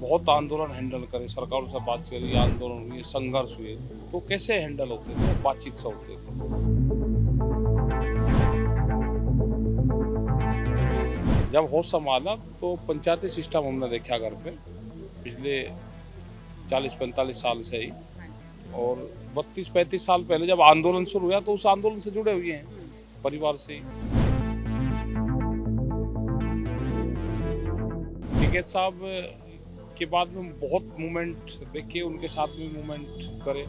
बहुत आंदोलन हैंडल करे, सरकारों से बात करी, आंदोलन हुए, संघर्ष हुए, तो कैसे हैंडल होते थे? बातचीत से होते थे। जब होश संभाला तो पंचायती सिस्टम हमने देखा घर पे पिछले 40-45 साल से ही, और 32-35 साल पहले जब आंदोलन शुरू हुआ तो उस आंदोलन से जुड़े हुए हैं परिवार से ही। टिकैत साहब के बाद में बहुत मूवमेंट देखे, उनके साथ में मूवमेंट करे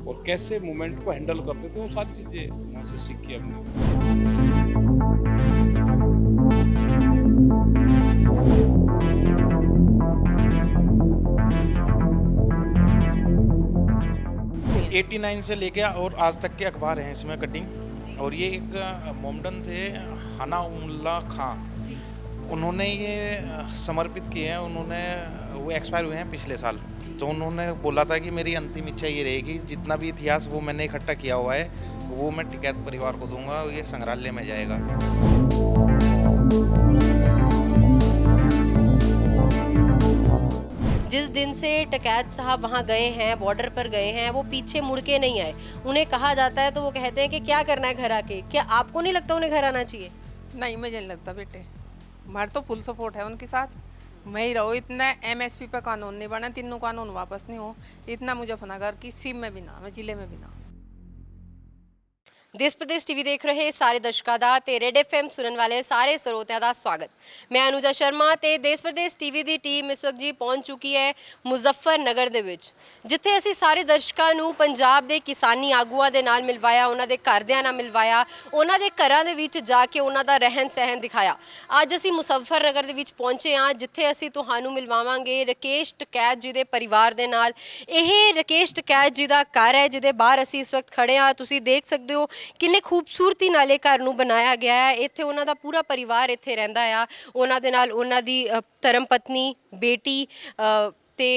और कैसे मूवमेंट को हैंडल करते थे, वो सारी चीज़ें वहाँ से सीखी हमने। एटी 89 से लेके और आज तक के अखबार हैं इसमें कटिंग। और ये एक मोमडन थे हनाउल्लाह खां, उन्होंने ये समर्पित किए हैं। उन्होंने वो एक्सपायर हुए हैं पिछले साल, तो उन्होंने बोला था कि मेरी अंतिम इच्छा ये रहेगी, जितना भी इतिहास वो मैंने इकट्ठा किया हुआ है वो मैं टिकैत परिवार को दूंगा, ये संग्रहालय में जाएगा। जिस दिन से टिकैत साहब वहाँ गए हैं, बॉर्डर पर गए हैं, वो पीछे मुड़ के नहीं आए। उन्हें कहा जाता है तो वो कहते हैं कि क्या करना है घर आके। क्या आपको नहीं लगता उन्हें घर आना चाहिए? नहीं, मुझे नहीं लगता बेटे, हमारा तो फुल सपोर्ट है उनके साथ। मैं ही रहो, इतना एमएसपी पे कानून नहीं बना, तीनों कानून वापस नहीं हो, इतना मुजफ्फरनगर की सीम में भी ना, मैं जिले में भी ना। देश प्रदेश टीवी देख रहे सारे दर्शकों का ते रेड एफएम सुनने वाले सारे ਸਰੋਤਿਆਂ ਦਾ स्वागत। मैं अनुजा शर्मा ਤੇ देश प्रदेश टीवी ਦੀ ਟੀਮ ਇਸ ਵਕਤ ਜੀ ਪਹੁੰਚ ਚੁੱਕੀ ਹੈ ਮੁਜ਼ੱਫਰਨਗਰ ਦੇ ਵਿੱਚ, ਜਿੱਥੇ ਅਸੀਂ ਸਾਰੇ ਦਰਸ਼ਕਾਂ ਨੂੰ ਪੰਜਾਬ ਦੇ ਕਿਸਾਨੀ ਆਗੂਆਂ ਦੇ ਨਾਲ ਮਿਲਵਾਇਆ, ਉਹਨਾਂ ਦੇ ਘਰਦਿਆਂ ਨਾਲ ਮਿਲਵਾਇਆ, ਉਹਨਾਂ ਦੇ ਘਰਾਂ ਦੇ ਵਿੱਚ ਜਾ ਕੇ ਉਹਨਾਂ ਦਾ ਰਹਿਣ ਸਹਿਣ ਦਿਖਾਇਆ। ਅੱਜ ਅਸੀਂ ਮੁਜ਼ੱਫਰਨਗਰ ਦੇ ਵਿੱਚ ਪਹੁੰਚੇ ਹਾਂ, ਜਿੱਥੇ ਅਸੀਂ ਤੁਹਾਨੂੰ ਮਿਲਵਾਵਾਂਗੇ ਰਕੇਸ਼ ਟਕੈਤ ਜੀ ਦੇ ਪਰਿਵਾਰ ਦੇ ਨਾਲ। ਇਹ ਰਕੇਸ਼ ਟਕੈਤ ਜੀ ਦਾ ਘਰ ਹੈ, ਜਿਹਦੇ ਬਾਹਰ ਅਸੀਂ ਇਸ ਵਕਤ ਖੜੇ ਹਾਂ। ਤੁਸੀਂ ਦੇਖ ਸਕਦੇ ਹੋ ਕਿੰਨੇ ਖੂਬਸੂਰਤੀ ਨਾਲੇ ਘਰ ਨੂੰ ਬਣਾਇਆ ਗਿਆ ਹੈ। ਇੱਥੇ ਉਹਨਾਂ ਦਾ ਪੂਰਾ ਪਰਿਵਾਰ ਇੱਥੇ ਰਹਿੰਦਾ ਆ। ਉਹਨਾਂ ਦੇ ਨਾਲ ਉਹਨਾਂ ਦੀ ਧਰਮ ਪਤਨੀ, ਬੇਟੀ ਤੇ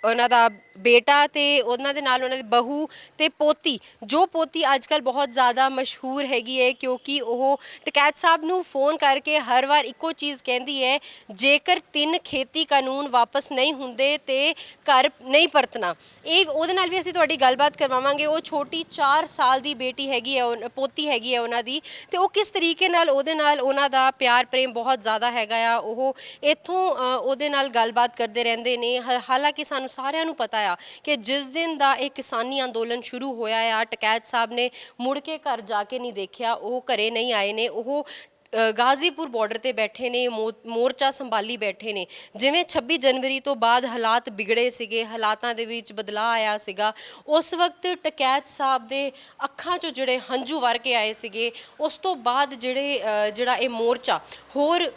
ਉਹਨਾਂ ਦਾ ਬੇਟਾ ਤੇ ਉਹਨਾਂ ਦੇ ਨਾਲ ਉਹਨਾਂ ਦੀ ਬਹੂ ਤੇ ਪੋਤੀ, ਜੋ ਪੋਤੀ ਅੱਜ ਕੱਲ੍ਹ ਬਹੁਤ ਜ਼ਿਆਦਾ ਮਸ਼ਹੂਰ ਹੈਗੀ ਹੈ, ਕਿਉਂਕਿ ਉਹ ਟਕੈਤ ਸਾਹਿਬ ਨੂੰ ਫੋਨ ਕਰਕੇ ਹਰ ਵਾਰ ਇੱਕੋ ਚੀਜ਼ ਕਹਿੰਦੀ ਹੈ, ਜੇਕਰ 3 ਖੇਤੀ ਕਾਨੂੰਨ ਵਾਪਸ ਨਹੀਂ ਹੁੰਦੇ ਤੇ ਘਰ ਨਹੀਂ ਪਰਤਣਾ। ਇਹ ਉਹਦੇ ਨਾਲ ਵੀ ਅਸੀਂ ਤੁਹਾਡੀ ਗੱਲਬਾਤ ਕਰਵਾਵਾਂਗੇ। ਉਹ ਛੋਟੀ 4 ਸਾਲ ਦੀ ਬੇਟੀ ਹੈਗੀ ਹੈ, ਪੋਤੀ ਹੈਗੀ ਹੈ ਉਹਨਾਂ ਦੀ, ਤੇ ਉਹ ਕਿਸ ਤਰੀਕੇ ਨਾਲ ਉਹਦੇ ਨਾਲ ਉਹਨਾਂ ਦਾ ਪਿਆਰ ਪ੍ਰੇਮ ਬਹੁਤ ਜ਼ਿਆਦਾ ਹੈਗਾ ਆ। ਉਹ ਇੱਥੋਂ ਉਹਦੇ ਨਾਲ ਗੱਲਬਾਤ ਕਰਦੇ ਰਹਿੰਦੇ ਨੇ। ਹਾਲਾਂਕਿ ਸਾਨੂੰ ਸਾਰਿਆਂ ਨੂੰ ਪਤਾ ਆ ਕਿ ਜਿਸ ਦਿਨ ਦਾ ਇਹ ਕਿਸਾਨੀ ਅੰਦੋਲਨ ਸ਼ੁਰੂ ਹੋਇਆ ਆ, ਟਕੈਤ ਸਾਹਿਬ ਨੇ ਮੁੜ ਕੇ ਘਰ ਜਾ ਕੇ ਨਹੀਂ ਦੇਖਿਆ, ਉਹ ਘਰੇ ਨਹੀਂ ਆਏ ਨੇ। ਉਹ ਗਾਜ਼ੀਪੁਰ ਬਾਰਡਰ ਤੇ ਬੈਠੇ ਨੇ, ਮੋਰਚਾ ਸੰਭਾਲੀ ਬੈਠੇ ਨੇ। ਜਿਵੇਂ 26 ਜਨਵਰੀ ਤੋਂ ਬਾਅਦ ਹਾਲਾਤ ਵਿਗੜੇ ਸੀਗੇ, ਹਾਲਾਤਾਂ ਦੇ ਵਿੱਚ ਬਦਲਾਅ ਆਇਆ ਸੀਗਾ, ਉਸ ਵਕਤ ਟਕੈਤ ਸਾਹਿਬ ਦੇ ਅੱਖਾਂ 'ਚੋਂ ਜਿਹੜੇ ਹੰਝੂ ਵਰ ਕੇ ਆਏ ਸੀਗੇ। ਉਸ ਤੋਂ ਬਾਅਦ ਜਿਹੜਾ ਇਹ ਮੋਰਚਾ ਹੋਰ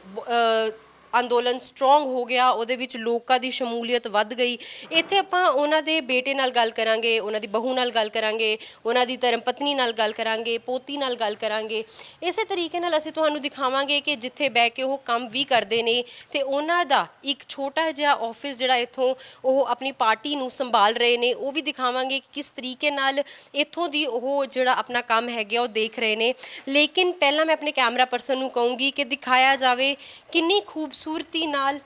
ਅੰਦੋਲਨ ਸਟਰੋਂਗ ਹੋ ਗਿਆ, ਉਹਦੇ ਵਿੱਚ ਲੋਕਾਂ ਦੀ ਸ਼ਮੂਲੀਅਤ ਵੱਧ ਗਈ। ਇੱਥੇ ਆਪਾਂ ਉਹਨਾਂ ਦੇ ਬੇਟੇ ਨਾਲ ਗੱਲ ਕਰਾਂਗੇ, ਉਹਨਾਂ ਦੀ ਬਹੂ ਨਾਲ ਗੱਲ ਕਰਾਂਗੇ, ਉਹਨਾਂ ਦੀ ਧਰਮ ਪਤਨੀ ਨਾਲ ਗੱਲ ਕਰਾਂਗੇ, ਪੋਤੀ ਨਾਲ ਗੱਲ ਕਰਾਂਗੇ। ਇਸੇ ਤਰੀਕੇ ਨਾਲ ਅਸੀਂ ਤੁਹਾਨੂੰ ਦਿਖਾਵਾਂਗੇ ਕਿ ਜਿੱਥੇ ਬਹਿ ਕੇ ਉਹ ਕੰਮ ਵੀ ਕਰਦੇ ਨੇ, ਤੇ ਉਹਨਾਂ ਦਾ ਇੱਕ ਛੋਟਾ ਜਿਹਾ ਆਫਿਸ ਜਿਹੜਾ ਇੱਥੋਂ ਉਹ ਆਪਣੀ ਪਾਰਟੀ ਨੂੰ ਸੰਭਾਲ ਰਹੇ ਨੇ, ਉਹ ਵੀ ਦਿਖਾਵਾਂਗੇ ਕਿ ਕਿਸ ਤਰੀਕੇ ਨਾਲ ਇੱਥੋਂ ਦੀ ਉਹ ਜਿਹੜਾ ਆਪਣਾ ਕੰਮ ਹੈਗਾ ਉਹ ਦੇਖ ਰਹੇ ਨੇ। ਲੇਕਿਨ ਪਹਿਲਾਂ ਮੈਂ ਆਪਣੇ ਕੈਮਰਾ ਪਰਸਨ ਨੂੰ ਕਹੂੰਗੀ ਕਿ ਦਿਖਾਇਆ ਜਾਵੇ ਕਿੰਨੀ ਖੂਬਸੂਰਤੀ ਨਾਲ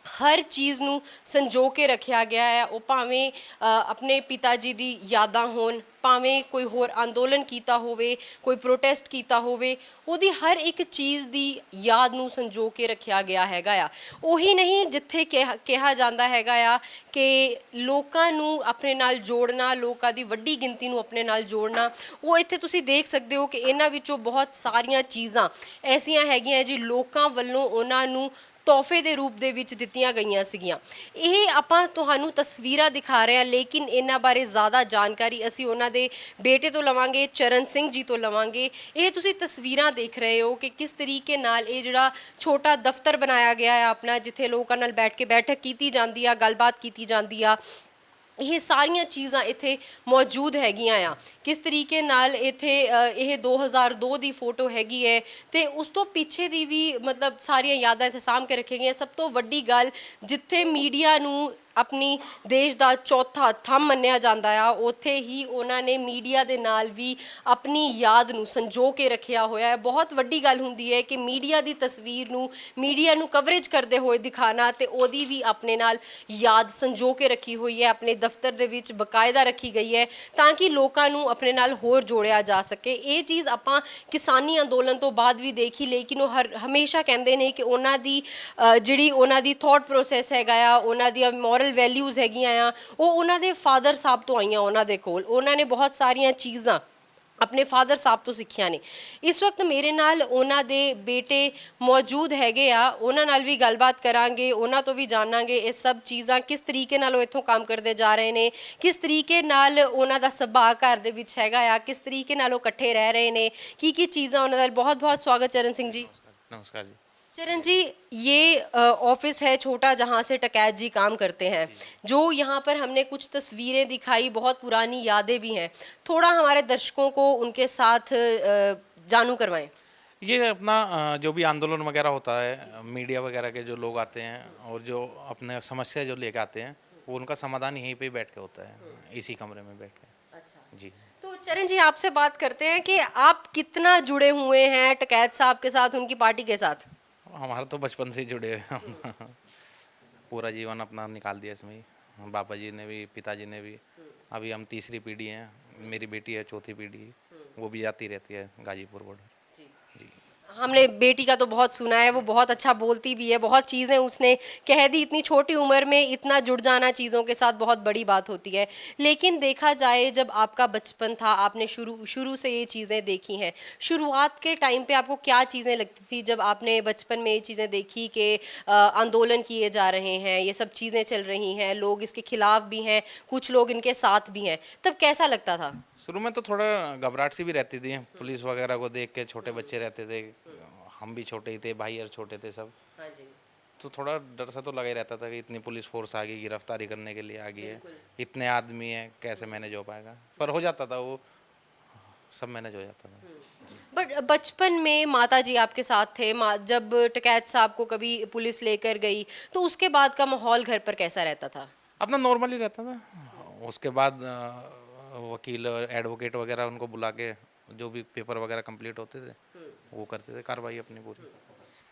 ਹਰ ਚੀਜ਼ ਨੂੰ ਸੰਜੋ ਕੇ ਰੱਖਿਆ ਗਿਆ ਹੈ। ਉਹ ਭਾਵੇਂ ਆਪਣੇ ਪਿਤਾ ਜੀ ਦੀ ਯਾਦਾਂ ਹੋਣ, ਭਾਵੇਂ ਕੋਈ ਹੋਰ ਅੰਦੋਲਨ ਕੀਤਾ ਹੋਵੇ, ਕੋਈ ਪ੍ਰੋਟੈਸਟ ਕੀਤਾ ਹੋਵੇ, ਉਹਦੀ ਹਰ ਇੱਕ ਚੀਜ਼ ਦੀ ਯਾਦ ਨੂੰ ਸੰਜੋ ਕੇ ਰੱਖਿਆ ਗਿਆ ਹੈਗਾ ਆ। ਉਹੀ ਨਹੀਂ ਜਿੱਥੇ ਕਿਹਾ ਜਾਂਦਾ ਹੈਗਾ ਆ ਕਿ ਲੋਕਾਂ ਨੂੰ ਆਪਣੇ ਨਾਲ ਜੋੜਨਾ, ਲੋਕਾਂ ਦੀ ਵੱਡੀ ਗਿਣਤੀ ਨੂੰ ਆਪਣੇ ਨਾਲ ਜੋੜਨਾ, ਉਹ ਇੱਥੇ ਤੁਸੀਂ ਦੇਖ ਸਕਦੇ ਹੋ ਕਿ ਇਹਨਾਂ ਵਿੱਚੋਂ ਬਹੁਤ ਸਾਰੀਆਂ ਚੀਜ਼ਾਂ ਐਸੀਆਂ ਹੈਗੀਆਂ ਜੀ ਲੋਕਾਂ ਵੱਲੋਂ ਉਹਨਾਂ ਨੂੰ ਤੋਹਫੇ ਦੇ ਰੂਪ ਦੇ ਵਿੱਚ ਦਿੱਤੀਆਂ ਗਈਆਂ ਸੀਗੀਆਂ। ਇਹ ਆਪਾਂ ਤੁਹਾਨੂੰ ਤਸਵੀਰਾਂ ਦਿਖਾ ਰਹੇ ਹਾਂ, ਲੇਕਿਨ ਇਹਨਾਂ ਬਾਰੇ ਜ਼ਿਆਦਾ ਜਾਣਕਾਰੀ ਅਸੀਂ ਉਹਨਾਂ ਦੇ ਬੇਟੇ ਤੋਂ ਲਵਾਂਗੇ, ਚਰਨ ਸਿੰਘ ਜੀ ਤੋਂ ਲਵਾਂਗੇ। ਇਹ ਤੁਸੀਂ ਤਸਵੀਰਾਂ ਦੇਖ ਰਹੇ ਹੋ ਕਿ ਕਿਸ ਤਰੀਕੇ ਨਾਲ ਇਹ ਜਿਹੜਾ ਛੋਟਾ ਦਫ਼ਤਰ ਬਣਾਇਆ ਗਿਆ ਹੈ ਆਪਣਾ, ਜਿੱਥੇ ਲੋਕਾਂ ਨਾਲ ਬੈਠ ਕੇ ਬੈਠਕ ਕੀਤੀ ਜਾਂਦੀ ਆ, ਗੱਲਬਾਤ ਕੀਤੀ ਜਾਂਦੀ ਆ। ਇਹ ਸਾਰੀਆਂ ਚੀਜ਼ਾਂ ਇੱਥੇ ਮੌਜੂਦ ਹੈਗੀਆਂ ਆ। ਕਿਸ ਤਰੀਕੇ ਨਾਲ ਇੱਥੇ ਇਹ 2002 ਦੀ ਫੋਟੋ ਹੈਗੀ ਹੈ, ਤੇ ਉਸ ਤੋਂ ਪਿੱਛੇ ਦੀ ਵੀ ਮਤਲਬ ਸਾਰੀਆਂ ਯਾਦਾਂ ਇੱਥੇ ਸਾਂਭ ਕੇ ਰੱਖੀਆਂ ਗਈਆਂ। ਸਭ ਤੋਂ ਵੱਡੀ ਗੱਲ, ਜਿੱਥੇ ਮੀਡੀਆ ਨੂੰ ਆਪਣੀ ਦੇਸ਼ ਦਾ ਚੌਥਾ ਥੰਮ ਮੰਨਿਆ ਜਾਂਦਾ ਆ, ਉੱਥੇ ਹੀ ਉਹਨਾਂ ਨੇ ਮੀਡੀਆ ਦੇ ਨਾਲ ਵੀ ਆਪਣੀ ਯਾਦ ਨੂੰ ਸੰਜੋ ਕੇ ਰੱਖਿਆ ਹੋਇਆ ਹੈ। ਬਹੁਤ ਵੱਡੀ ਗੱਲ ਹੁੰਦੀ ਹੈ ਕਿ ਮੀਡੀਆ ਦੀ ਤਸਵੀਰ ਨੂੰ, ਮੀਡੀਆ ਨੂੰ ਕਵਰੇਜ ਕਰਦੇ ਹੋਏ ਦਿਖਾਣਾ, ਤੇ ਉਹਦੀ ਵੀ ਆਪਣੇ ਨਾਲ ਯਾਦ ਸੰਜੋ ਕੇ ਰੱਖੀ ਹੋਈ ਹੈ, ਆਪਣੇ ਦਫ਼ਤਰ ਦੇ ਵਿੱਚ ਬਕਾਇਦਾ ਰੱਖੀ ਗਈ ਹੈ ਤਾਂ ਕਿ ਲੋਕਾਂ ਨੂੰ ਆਪਣੇ ਨਾਲ ਹੋਰ ਜੋੜਿਆ ਜਾ ਸਕੇ। ਇਹ ਚੀਜ਼ ਆਪਾਂ ਕਿਸਾਨੀ ਅੰਦੋਲਨ ਤੋਂ ਬਾਅਦ ਵੀ ਦੇਖੀ, ਲੇਕਿਨ ਉਹ ਹਮੇਸ਼ਾ ਕਹਿੰਦੇ ਨੇ ਕਿ ਉਹਨਾਂ ਦੀ ਜਿਹੜੀ ਉਹਨਾਂ ਦੀ ਥਾਟ ਪ੍ਰੋਸੈਸ ਹੈਗਾ ਆ, ਉਹਨਾਂ ਦੀਆਂ ਮੋਰਲ ਵੈਲਿਊਜ਼ ਹੈਗੀਆਂ ਆ, ਉਹ ਉਹਨਾਂ ਦੇ ਫਾਦਰ ਸਾਹਿਬ ਤੋਂ ਆਈਆਂ। ਉਹਨਾਂ ਦੇ ਕੋਲ ਉਹਨਾਂ ਨੇ ਬਹੁਤ ਸਾਰੀਆਂ ਚੀਜ਼ਾਂ ਆਪਣੇ ਫਾਦਰ ਸਾਹਿਬ ਤੋਂ ਸਿੱਖਿਆ ਨੇ। ਇਸ ਵਕਤ ਮੇਰੇ ਨਾਲ ਉਹਨਾਂ ਦੇ ਬੇਟੇ ਮੌਜੂਦ ਹੈਗੇ ਆ, ਉਹਨਾਂ ਨਾਲ ਵੀ ਗੱਲਬਾਤ ਕਰਾਂਗੇ, ਉਹਨਾਂ ਤੋਂ ਵੀ ਜਾਣਾਂਗੇ ਇਹ ਸਭ ਚੀਜ਼ਾਂ ਕਿਸ ਤਰੀਕੇ ਨਾਲ ਉਹ ਇੱਥੋਂ ਕੰਮ ਕਰਦੇ ਜਾ ਰਹੇ ਨੇ, ਕਿਸ ਤਰੀਕੇ ਨਾਲ ਉਹਨਾਂ ਦਾ ਸੁਭਾਅ ਘਰ ਦੇ ਵਿੱਚ ਹੈਗਾ ਆ, ਕਿਸ ਤਰੀਕੇ ਨਾਲ ਉਹ ਇਕੱਠੇ ਰਹਿ ਰਹੇ ਨੇ, ਕੀ ਚੀਜ਼ਾਂ ਉਹਨਾਂ ਦਾ। ਬਹੁਤ ਬਹੁਤ ਸਵਾਗਤ चरण सिंह जी। नमस्कार जी। चरण जी, ये ऑफिस है छोटा जहाँ से टकैत जी काम करते हैं, जो यहाँ पर हमने कुछ तस्वीरें दिखाई, बहुत पुरानी यादें भी हैं, थोड़ा हमारे दर्शकों को उनके साथ जानू करवाएं। ये अपना जो भी आंदोलन वगैरह होता है, मीडिया वगैरह के जो लोग आते हैं और जो अपने समस्या जो लेके आते हैं, वो उनका समाधान यहीं पे बैठ के होता है, इसी कमरे में बैठ के। अच्छा जी। तो चरण जी, आपसे बात करते हैं कि आप कितना जुड़े हुए हैं टकैत साहब के साथ, उनकी पार्टी के साथ। हमारा तो बचपन से ही जुड़े हुए हैं। पूरा जीवन अपना निकाल दिया इसमें ही। पापा जी ने भी, पिताजी ने भी। अभी हम तीसरी पीढ़ी हैं, मेरी बेटी है चौथी पीढ़ी, वो भी जाती रहती है गाजीपुर बॉर्डर। जी। हमने बेटी का तो बहुत सुना है, वो बहुत अच्छा बोलती भी है, बहुत चीज़ें उसने कह दी। इतनी छोटी उम्र में इतना जुड़ जाना चीज़ों के साथ बहुत बड़ी बात होती है। लेकिन देखा जाए, जब आपका बचपन था, आपने शुरू से ये चीज़ें देखी हैं, शुरुआत के टाइम पे आपको क्या चीज़ें लगती थी जब आपने बचपन में ये चीज़ें देखी कि आंदोलन किए जा रहे हैं, ये सब चीज़ें चल रही हैं, लोग इसके खिलाफ भी हैं, कुछ लोग इनके साथ भी हैं, तब कैसा लगता था? शुरू में तो थोड़ा घबराहट सी भी रहती थी, पुलिस वगैरह को देख के। छोटे बच्चे रहते थे, हम भी छोटे ही थे, भाई और छोटे थे सब, हाँ जी। तो थोड़ा डर सा तो लगा ही रहता था कि इतनी पुलिस फोर्स आ गई, गिरफ्तारी करने के लिए आ गई है, इतने आदमी हैं, कैसे मैनेज हो पाएगा। पर हो जाता था, वो सब मैनेज हो जाता था। बट बचपन में माता जी आपके साथ थे, जब टकैत साहब को कभी पुलिस लेकर गई, तो उसके बाद का माहौल घर पर कैसा रहता था? अपना नॉर्मल ही रहता था। उसके बाद वकील और एडवोकेट वगैरह उनको बुला के जो भी पेपर वगैरह कंप्लीट होते थे वो करते थे, कार्रवाई अपनी पूरी।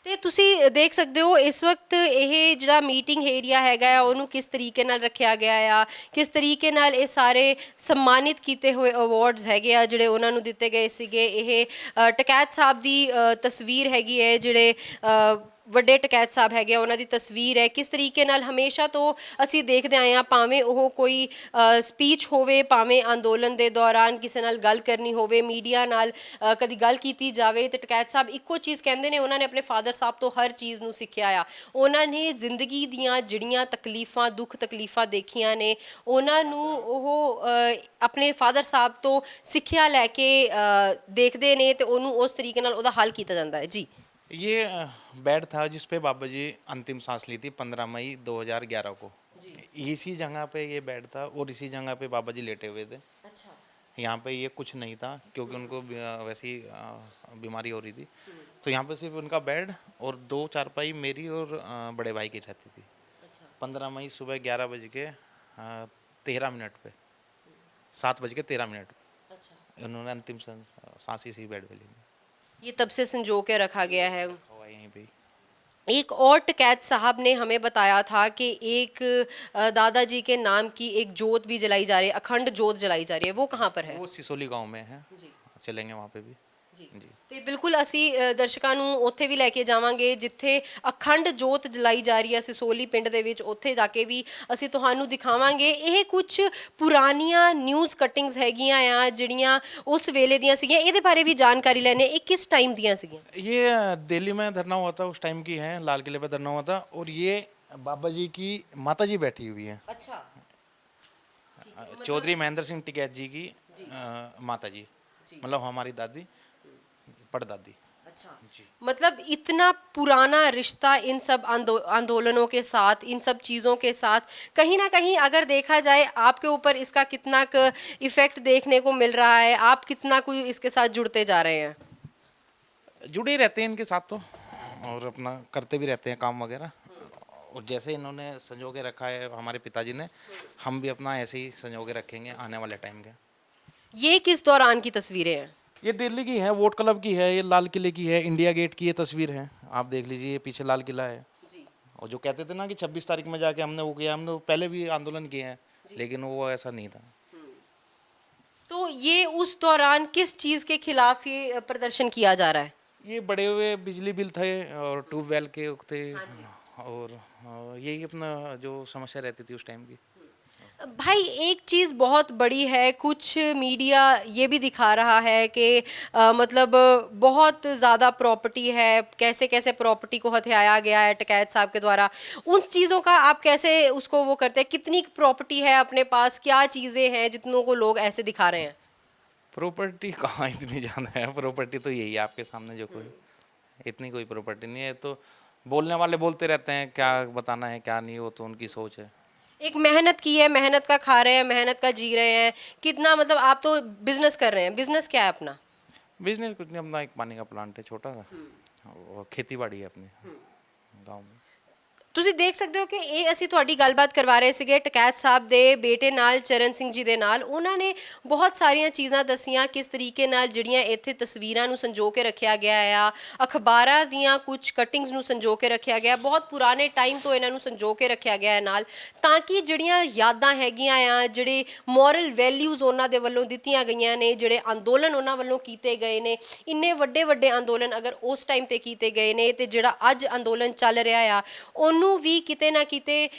ਤੇ ਤੁਸੀਂ ਦੇਖ ਸਕਦੇ ਹੋ ਇਸ ਵਕਤ ਇਹ ਜਿਹੜਾ ਮੀਟਿੰਗ ਏਰੀਆ ਹੈਗਾ ਆ, ਉਹਨੂੰ ਕਿਸ ਤਰੀਕੇ ਨਾਲ ਰੱਖਿਆ ਗਿਆ ਆ, ਕਿਸ ਤਰੀਕੇ ਨਾਲ ਇਹ ਸਾਰੇ ਸਨਮਾਨਿਤ ਕੀਤੇ ਹੋਏ ਅਵਾਰਡਸ ਹੈਗੇ ਆ ਜਿਹੜੇ ਉਹਨਾਂ ਨੂੰ ਦਿੱਤੇ ਗਏ ਸੀਗੇ। ਇਹ ਟਕੈਤ ਸਾਹਿਬ ਦੀ ਤਸਵੀਰ ਹੈਗੀ ਹੈ, ਜਿਹੜੇ ਵੱਡੇ ਟਕੈਤ ਸਾਹਿਬ ਹੈਗੇ ਆ, ਉਹਨਾਂ ਦੀ ਤਸਵੀਰ ਹੈ। ਕਿਸ ਤਰੀਕੇ ਨਾਲ ਹਮੇਸ਼ਾ ਤੋਂ ਅਸੀਂ ਦੇਖਦੇ ਆਏ ਹਾਂ, ਭਾਵੇਂ ਉਹ ਕੋਈ ਸਪੀਚ ਹੋਵੇ, ਭਾਵੇਂ ਅੰਦੋਲਨ ਦੇ ਦੌਰਾਨ ਕਿਸੇ ਨਾਲ ਗੱਲ ਕਰਨੀ ਹੋਵੇ, ਮੀਡੀਆ ਨਾਲ ਕਦੀ ਗੱਲ ਕੀਤੀ ਜਾਵੇ, ਤੇ ਟਕੈਤ ਸਾਹਿਬ ਇੱਕੋ ਚੀਜ਼ ਕਹਿੰਦੇ ਨੇ, ਉਹਨਾਂ ਨੇ ਆਪਣੇ ਫਾਦਰ ਸਾਹਿਬ ਤੋਂ ਹਰ ਚੀਜ਼ ਨੂੰ ਸਿੱਖਿਆ ਆ। ਉਹਨਾਂ ਨੇ ਜ਼ਿੰਦਗੀ ਦੀਆਂ ਜਿਹੜੀਆਂ ਤਕਲੀਫਾਂ, ਦੁੱਖ ਤਕਲੀਫਾਂ ਦੇਖੀਆਂ ਨੇ, ਉਹਨਾਂ ਨੂੰ ਉਹ ਆਪਣੇ ਫਾਦਰ ਸਾਹਿਬ ਤੋਂ ਸਿੱਖਿਆ ਲੈ ਕੇ ਦੇਖਦੇ ਨੇ, ਤੇ ਉਹਨੂੰ ਉਸ ਤਰੀਕੇ ਨਾਲ ਉਹਦਾ ਹੱਲ ਕੀਤਾ ਜਾਂਦਾ ਹੈ। ਜੀ। ये बेड था जिस पे बाबा जी अंतिम सांस ली थी 15 मई 2011 को। इसी जगह पे ये बेड था और इसी जगह पे बाबा जी लेटे हुए थे। अच्छा। यहाँ पे ये कुछ नहीं था क्योंकि उनको वैसी बीमारी हो रही थी, तो यहाँ पे सिर्फ उनका बेड और 2 चारपाई मेरी और बड़े भाई की रहती थी। 15 मई सुबह 11 बज के 13 मिनट पे, 7 बज के 13 मिनट पे अच्छा। उन्होंने अंतिम सांस इसी बेड पे ली थी। ये तब से संजो के रखा गया है। हुआ यहीं पे। एक और टकैत साहब ने हमें बताया था कि एक दादाजी के नाम की एक जोत भी जलाई जा रही है, अखंड जोत जलाई जा रही है, वो कहाँ पर है? वो सिसोली गांव में है। जी। चलेंगे वहाँ पे भी। ਜੀ जी। ਤੇ ਬਿਲਕੁਲ ਅਸੀਂ ਦਰਸ਼ਕਾਂ ਨੂੰ ਉੱਥੇ ਵੀ ਲੈ ਕੇ ਜਾਵਾਂਗੇ ਜਿੱਥੇ ਅਖੰਡ ਜੋਤ ਜਲਾਈ ਜਾ ਰਹੀ ਹੈ ਸਿਸੋਲੀ ਪਿੰਡ ਦੇ ਵਿੱਚ। ਉੱਥੇ ਜਾ ਕੇ ਵੀ ਅਸੀਂ ਤੁਹਾਨੂੰ ਦਿਖਾਵਾਂਗੇ। ਇਹ ਕੁਝ ਪੁਰਾਣੀਆਂ ਨਿਊਜ਼ ਕਟਿੰਗਸ ਹੈਗੀਆਂ ਆ ਜਿਹੜੀਆਂ ਉਸ ਵੇਲੇ ਦੀਆਂ ਸੀਗੀਆਂ, ਇਹਦੇ ਬਾਰੇ ਵੀ ਜਾਣਕਾਰੀ ਲੈਣੇ। ਇਹ ਕਿਸ ਟਾਈਮ ਦੀਆਂ ਸੀਗੀਆਂ? ये दिल्ली में धरना हुआ था, उस टाइम की है, लाल किले पे धरना हुआ था। और ये बाबा जी की माता जी बैठी हुई है, अच्छा। चौधरी महेंद्र सिंह टिकैत जी की माता जी, मतलब हमारी दादी, परदादी। अच्छा। मतलब इतना पुराना रिश्ता इन सब आंदोलनों के साथ, इन सब चीज़ों के साथ, कहीं ना कहीं अगर देखा जाए आपके ऊपर इसका कितना इफ़ेक्ट देखने को मिल रहा है, आप कितना कोई इसके साथ जुड़ते जा रहे हैं? जुड़े ही रहते हैं इनके साथ तो, और अपना करते भी रहते हैं काम वगैरह। और जैसे इन्होंने संजो के रखा है हमारे पिताजी ने, हम भी अपना ऐसे ही संजो के रखेंगे आने वाले टाइम के। ये किस दौरान की तस्वीरें हैं? ये दिल्ली की है, वोट क्लब की है, ये लाल किले की है, इंडिया गेट की ये तस्वीर है, आप देख लीजिए, ये पीछे लाल किला है। जी। और जो कहते थे ना कि 26 तारीख में जाके हमने वो किया, हमने वो पहले भी आंदोलन किए हैं, लेकिन वो ऐसा नहीं था। तो ये उस दौरान किस चीज़ के खिलाफ ये प्रदर्शन किया जा रहा है? ये बड़े हुए बिजली बिल थे और ट्यूबवेल के थे, और यही अपना जो समस्या रहती थी उस टाइम की। भाई एक चीज़ बहुत बड़ी है, कुछ मीडिया ये भी दिखा रहा है कि मतलब बहुत ज़्यादा प्रॉपर्टी है, कैसे कैसे प्रॉपर्टी को हथियाया गया है टिकैत साहब के द्वारा। उन चीज़ों का आप कैसे उसको वो करते हैं? कितनी प्रॉपर्टी है अपने पास, क्या चीज़ें हैं जितनों को लोग ऐसे दिखा रहे हैं? प्रॉपर्टी कहाँ इतनी ज़्यादा है, प्रॉपर्टी तो यही है आपके सामने जो कोई, इतनी कोई प्रॉपर्टी नहीं है। तो बोलने वाले बोलते रहते हैं, क्या बताना है क्या नहीं, वो तो उनकी सोच है। एक मेहनत की है, मेहनत का खा रहे हैं, मेहनत का जी रहे हैं। कितना मतलब आप तो बिजनेस कर रहे हैं, बिजनेस क्या है अपना? बिजनेस कुछ नहीं, अपना एक पानी का प्लांट है छोटा सा, और खेती बाड़ी है अपनी गांव में। ਤੁਸੀਂ ਦੇਖ ਸਕਦੇ ਹੋ ਕਿ ਇਹ ਅਸੀਂ ਤੁਹਾਡੀ ਗੱਲਬਾਤ ਕਰਵਾ ਰਹੇ ਸੀਗੇ ਟਕੈਤ ਸਾਹਿਬ ਦੇ ਬੇਟੇ ਨਾਲ, ਚਰਨ ਸਿੰਘ ਜੀ ਦੇ ਨਾਲ। ਉਹਨਾਂ ਨੇ ਬਹੁਤ ਸਾਰੀਆਂ ਚੀਜ਼ਾਂ ਦੱਸੀਆਂ ਕਿਸ ਤਰੀਕੇ ਨਾਲ ਜਿਹੜੀਆਂ ਇੱਥੇ ਤਸਵੀਰਾਂ ਨੂੰ ਸੰਜੋ ਕੇ ਰੱਖਿਆ ਗਿਆ ਆ, ਅਖਬਾਰਾਂ ਦੀਆਂ ਕੁਝ ਕਟਿੰਗਸ ਨੂੰ ਸੰਜੋ ਕੇ ਰੱਖਿਆ ਗਿਆ, ਬਹੁਤ ਪੁਰਾਣੇ ਟਾਈਮ ਤੋਂ ਇਹਨਾਂ ਨੂੰ ਸੰਜੋ ਕੇ ਰੱਖਿਆ ਗਿਆ ਹੈ ਨਾਲ, ਤਾਂ ਕਿ ਜਿਹੜੀਆਂ ਯਾਦਾਂ ਹੈਗੀਆਂ ਆ, ਜਿਹੜੇ ਮੋਰਲ ਵੈਲਿਊਜ਼ ਉਹਨਾਂ ਦੇ ਵੱਲੋਂ ਦਿੱਤੀਆਂ ਗਈਆਂ ਨੇ, ਜਿਹੜੇ ਅੰਦੋਲਨ ਉਹਨਾਂ ਵੱਲੋਂ ਕੀਤੇ ਗਏ ਨੇ, ਇੰਨੇ ਵੱਡੇ ਵੱਡੇ ਅੰਦੋਲਨ ਅਗਰ ਉਸ ਟਾਈਮ ਤੇ ਕੀਤੇ ਗਏ ਨੇ, ਤੇ ਜਿਹੜਾ ਅੱਜ ਅੰਦੋਲਨ ਚੱਲ ਰਿਹਾ ਆ ਉਹਨੂੰ ਵੀ ਕਿਤੇ ਨਾ ਕਿਤੇ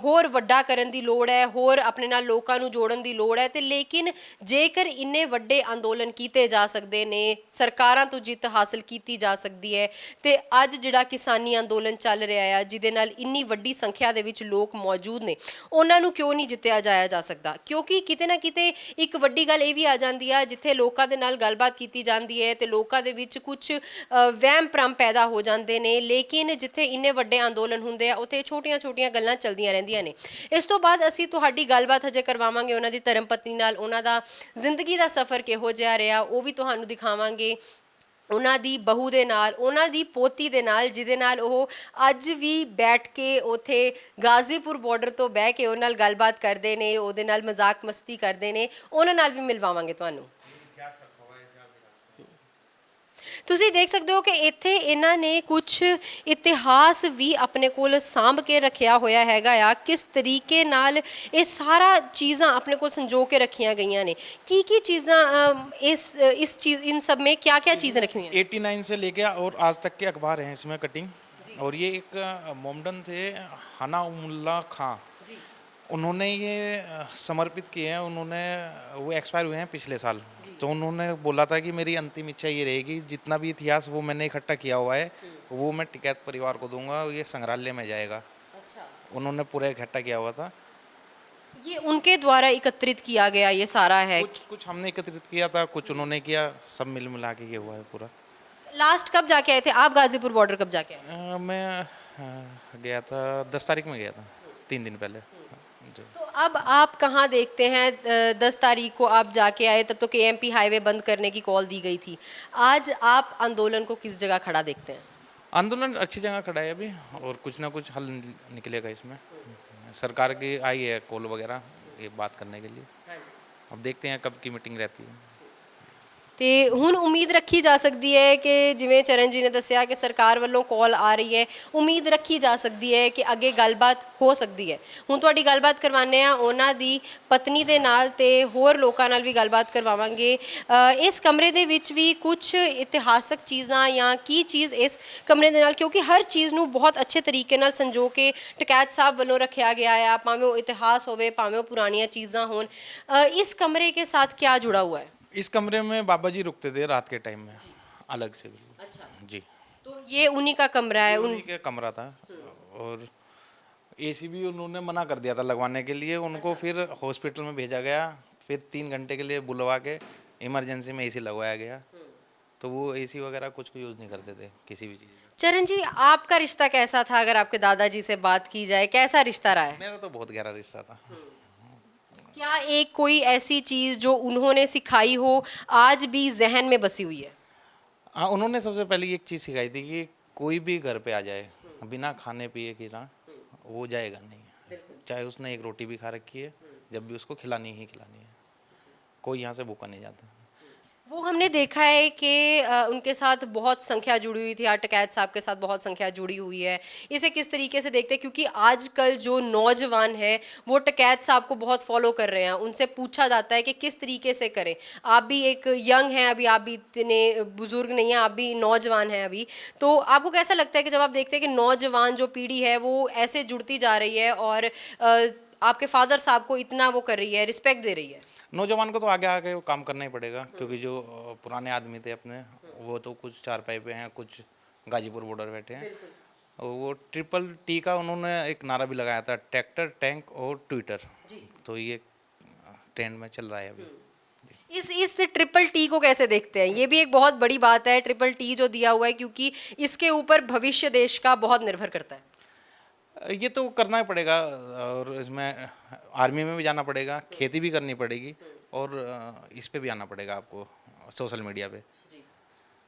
ਹੋਰ ਵੱਡਾ ਕਰਨ ਦੀ ਲੋੜ ਹੈ, ਹੋਰ ਆਪਣੇ ਨਾਲ ਲੋਕਾਂ ਨੂੰ ਜੋੜਨ ਦੀ ਲੋੜ ਹੈ। ਤੇ ਲੇਕਿਨ ਜੇਕਰ ਇੰਨੇ ਵੱਡੇ ਅੰਦੋਲਨ ਕੀਤੇ ਜਾ ਸਕਦੇ ਨੇ, ਸਰਕਾਰਾਂ ਤੋਂ ਜਿੱਤ ਹਾਸਲ ਕੀਤੀ ਜਾ ਸਕਦੀ ਹੈ, ਤੇ ਅੱਜ ਜਿਹੜਾ ਕਿਸਾਨੀ ਅੰਦੋਲਨ ਚੱਲ ਰਿਹਾ ਆ ਜਿਹਦੇ ਨਾਲ ਇੰਨੀ ਵੱਡੀ ਸੰਖਿਆ ਦੇ ਵਿੱਚ ਲੋਕ ਮੌਜੂਦ ਨੇ, ਉਹਨਾਂ ਨੂੰ ਕਿਉਂ ਨਹੀਂ ਜਿੱਤਿਆ ਜਾਇਆ ਜਾ ਸਕਦਾ? ਕਿਉਂਕਿ ਕਿਤੇ ਨਾ ਕਿਤੇ ਇੱਕ ਵੱਡੀ ਗੱਲ ਇਹ ਵੀ ਆ ਜਾਂਦੀ ਆ, ਜਿੱਥੇ ਲੋਕਾਂ ਦੇ ਨਾਲ ਗੱਲਬਾਤ ਕੀਤੀ ਜਾਂਦੀ ਹੈ ਤੇ ਲੋਕਾਂ ਦੇ ਵਿੱਚ ਕੁਝ ਵਹਿਮ ਭਰਮ ਪੈਦਾ ਹੋ ਜਾਂਦੇ ਨੇ, ਲੇਕਿਨ ਜਿੱਥੇ ਇੰਨੇ ਵੱਡੇ ਅੰਦੋਲਨ ਹੁੰਦੇ ਆ ਉੱਥੇ ਛੋਟੀਆਂ-ਛੋਟੀਆਂ ਗੱਲਾਂ ਚੱਲਦੀਆਂ ਰਹਿੰਦੀਆਂ ਨੇ। ਇਸ ਤੋਂ ਬਾਅਦ ਅਸੀਂ ਤੁਹਾਡੀ ਗੱਲਬਾਤ ਹਜੇ ਕਰਵਾਵਾਂਗੇ ਉਹਨਾਂ ਦੀ ਧਰਮ ਪਤਨੀ ਨਾਲ, ਉਹਨਾਂ ਦਾ ਜ਼ਿੰਦਗੀ ਦਾ ਸਫ਼ਰ ਕਿਹੋ ਜਿਹਾ ਰਿਹਾ ਉਹ ਵੀ ਤੁਹਾਨੂੰ ਦਿਖਾਵਾਂਗੇ, ਉਹਨਾਂ ਦੀ ਬਹੂ ਦੇ ਨਾਲ, ਉਹਨਾਂ ਦੀ ਪੋਤੀ ਦੇ ਨਾਲ, ਜਿਹਦੇ ਨਾਲ ਉਹ ਅੱਜ ਵੀ ਬੈਠ ਕੇ ਉੱਥੇ ਗਾਜ਼ੀਪੁਰ ਬਾਰਡਰ ਤੋਂ ਬਹਿ ਕੇ ਉਹਨਾਂ ਨਾਲ ਗੱਲਬਾਤ ਕਰਦੇ ਨੇ, ਉਹਦੇ ਨਾਲ ਮਜ਼ਾਕ ਮਸਤੀ ਕਰਦੇ ਨੇ, ਉਹਨਾਂ ਨਾਲ ਵੀ ਮਿਲਵਾਵਾਂਗੇ ਤੁਹਾਨੂੰ। ਤੁਸੀਂ ਦੇਖ ਸਕਦੇ ਹੋ ਕਿ ਇੱਥੇ ਇਹਨਾਂ ਨੇ ਕੁਝ ਇਤਿਹਾਸ ਵੀ ਆਪਣੇ ਕੋਲ ਸਾਂਭ ਕੇ ਰੱਖਿਆ ਹੋਇਆ ਹੈਗਾ ਆ, ਕਿਸ ਤਰੀਕੇ ਨਾਲ ਇਹ ਸਾਰਾ ਚੀਜ਼ਾਂ ਆਪਣੇ ਕੋਲ ਸੰਜੋ ਕੇ ਰੱਖੀਆਂ ਗਈਆਂ ਨੇ। ਕੀ ਚੀਜ਼ਾਂ इस चीज इन सब में क्या क्या चीज़ें रखी हुई हैं? 89 से लेके और आज तक के अखबार हैं इसमें कटिंग। और ये एक मोमडन थे हनाउल्ला खां, उन्होंने ये समर्पित किए हैं। उन्होंने वो एक्सपायर हुए हैं पिछले साल, तो उन्होंने बोला था कि मेरी अंतिम इच्छा ये रहेगी, जितना भी इतिहास वो मैंने इकट्ठा किया हुआ है वो मैं टिकैत परिवार को दूंगा, ये संग्रहालय में जाएगा। अच्छा, उन्होंने पूरा इकट्ठा किया हुआ था। ये उनके द्वारा एकत्रित किया गया ये सारा है। कुछ हमने एकत्रित किया था, कुछ उन्होंने किया, सब मिल मिला के ये हुआ है पूरा। लास्ट कब जाके आए थे आप गाजीपुर बॉर्डर, कब जाके आए? मैं गया था 10 तारीख में गया था, 3 दिन पहले। जी। तो अब आप कहाँ देखते हैं? 10 तारीख को आप जाके आए, तब तो KMP हाईवे बंद करने की कॉल दी गई थी। आज आप आंदोलन को किस जगह खड़ा देखते हैं? आंदोलन अच्छी जगह खड़ा है अभी, और कुछ ना कुछ हल निकलेगा इसमें। सरकार की आई है कॉल वगैरह ये बात करने के लिए, अब देखते हैं कब की मीटिंग रहती है। ਤੇ ਹੁਣ ਉਮੀਦ ਰੱਖੀ ਜਾ ਸਕਦੀ ਹੈ ਕਿ ਜਿਵੇਂ ਚਰਨ ਜੀ ਨੇ ਦੱਸਿਆ ਕਿ ਸਰਕਾਰ ਵੱਲੋਂ ਕਾਲ ਆ ਰਹੀ ਹੈ, ਉਮੀਦ ਰੱਖੀ ਜਾ ਸਕਦੀ ਹੈ ਕਿ ਅੱਗੇ ਗੱਲਬਾਤ ਹੋ ਸਕਦੀ ਹੈ। ਹੁਣ ਤੁਹਾਡੀ ਗੱਲਬਾਤ ਕਰਵਾਉਂਦੇ ਆ ਉਹਨਾਂ ਦੀ ਪਤਨੀ ਦੇ ਨਾਲ ਤੇ ਹੋਰ ਲੋਕਾਂ ਨਾਲ ਵੀ ਗੱਲਬਾਤ ਕਰਵਾਵਾਂਗੇ। ਇਸ ਕਮਰੇ ਦੇ ਵਿੱਚ ਵੀ ਕੁਝ ਇਤਿਹਾਸਕ ਚੀਜ਼ਾਂ ਜਾਂ ਕੀ ਚੀਜ਼ ਇਸ ਕਮਰੇ ਦੇ ਨਾਲ, ਕਿਉਂਕਿ ਹਰ ਚੀਜ਼ ਨੂੰ ਬਹੁਤ ਅੱਛੇ ਤਰੀਕੇ ਨਾਲ ਸੰਜੋ ਕੇ ਟਕੈਤ ਸਾਹਿਬ ਵੱਲੋਂ ਰੱਖਿਆ ਗਿਆ ਆ, ਭਾਵੇਂ ਉਹ ਇਤਿਹਾਸ ਹੋਵੇ, ਭਾਵੇਂ ਉਹ ਪੁਰਾਣੀਆਂ ਚੀਜ਼ਾਂ ਹੋਣ। ਇਸ ਕਮਰੇ के साथ क्या जुड़ा हुआ है? इस कमरे में बाबा जी रुकते थे रात के टाइम में, अलग से बिल्कुल। अच्छा, जी, तो ये उन्हीं का कमरा है? उन्हीं का कमरा था, और AC भी उन्होंने मना कर दिया था लगवाने के लिए उनको। फिर हॉस्पिटल में भेजा गया, फिर 3 घंटे के लिए बुलवा के इमरजेंसी में AC लगवाया गया। तो वो AC वगैरह कुछ यूज़ नहीं करते थे किसी भी चीज़। चरण जी, आपका रिश्ता कैसा था? अगर आपके दादाजी से बात की जाए, कैसा रिश्ता रहा है? मेरा तो बहुत गहरा रिश्ता था। क्या एक कोई ऐसी चीज़ जो उन्होंने सिखाई हो आज भी जहन में बसी हुई है? हाँ, उन्होंने सबसे पहले एक चीज़ सिखाई थी कि कोई भी घर पे आ जाए बिना खाने पिए की ना, वो जाएगा नहीं, चाहे उसने एक रोटी भी खा रखी है, जब भी उसको खिलानी ही खिलानी है। कोई यहाँ से भूखा नहीं जाता। वो हमने देखा है कि उनके साथ बहुत संख्या जुड़ी हुई थी, टिकैत साहब के साथ बहुत संख्या जुड़ी हुई है। इसे किस तरीके से देखते हैं, क्योंकि आजकल जो नौजवान है वो टिकैत साहब को बहुत फॉलो कर रहे हैं, उनसे पूछा जाता है कि किस तरीके से करें। आप भी एक यंग हैं अभी, आप भी इतने बुजुर्ग नहीं हैं, आप भी नौजवान हैं अभी, तो आपको कैसा लगता है कि जब आप देखते हैं कि नौजवान जो पीढ़ी है वो ऐसे जुड़ती जा रही है और आपके फादर साहब को इतना वो कर रही है, रिस्पेक्ट दे रही है? नौजवान को तो आगे आके वो काम करना ही पड़ेगा, क्योंकि जो पुराने आदमी थे अपने, वो तो कुछ चारपाई पे हैं, कुछ गाजीपुर बॉर्डर बैठे हैं। और वो ट्रिपल टी का उन्होंने एक नारा भी लगाया था, ट्रैक्टर, टैंक और ट्विटर। तो ये ट्रेंड में चल रहा है अभी। इस ट्रिपल टी को कैसे देखते हैं? ये भी एक बहुत बड़ी बात है, ट्रिपल टी जो दिया हुआ है, क्योंकि इसके ऊपर भविष्य देश का बहुत निर्भर करता है। ये तो करना ही पड़ेगा, और इसमें आर्मी में भी जाना पड़ेगा, खेती भी करनी पड़ेगी, और इस पे भी आना पड़ेगा आपको, सोशल मीडिया पे,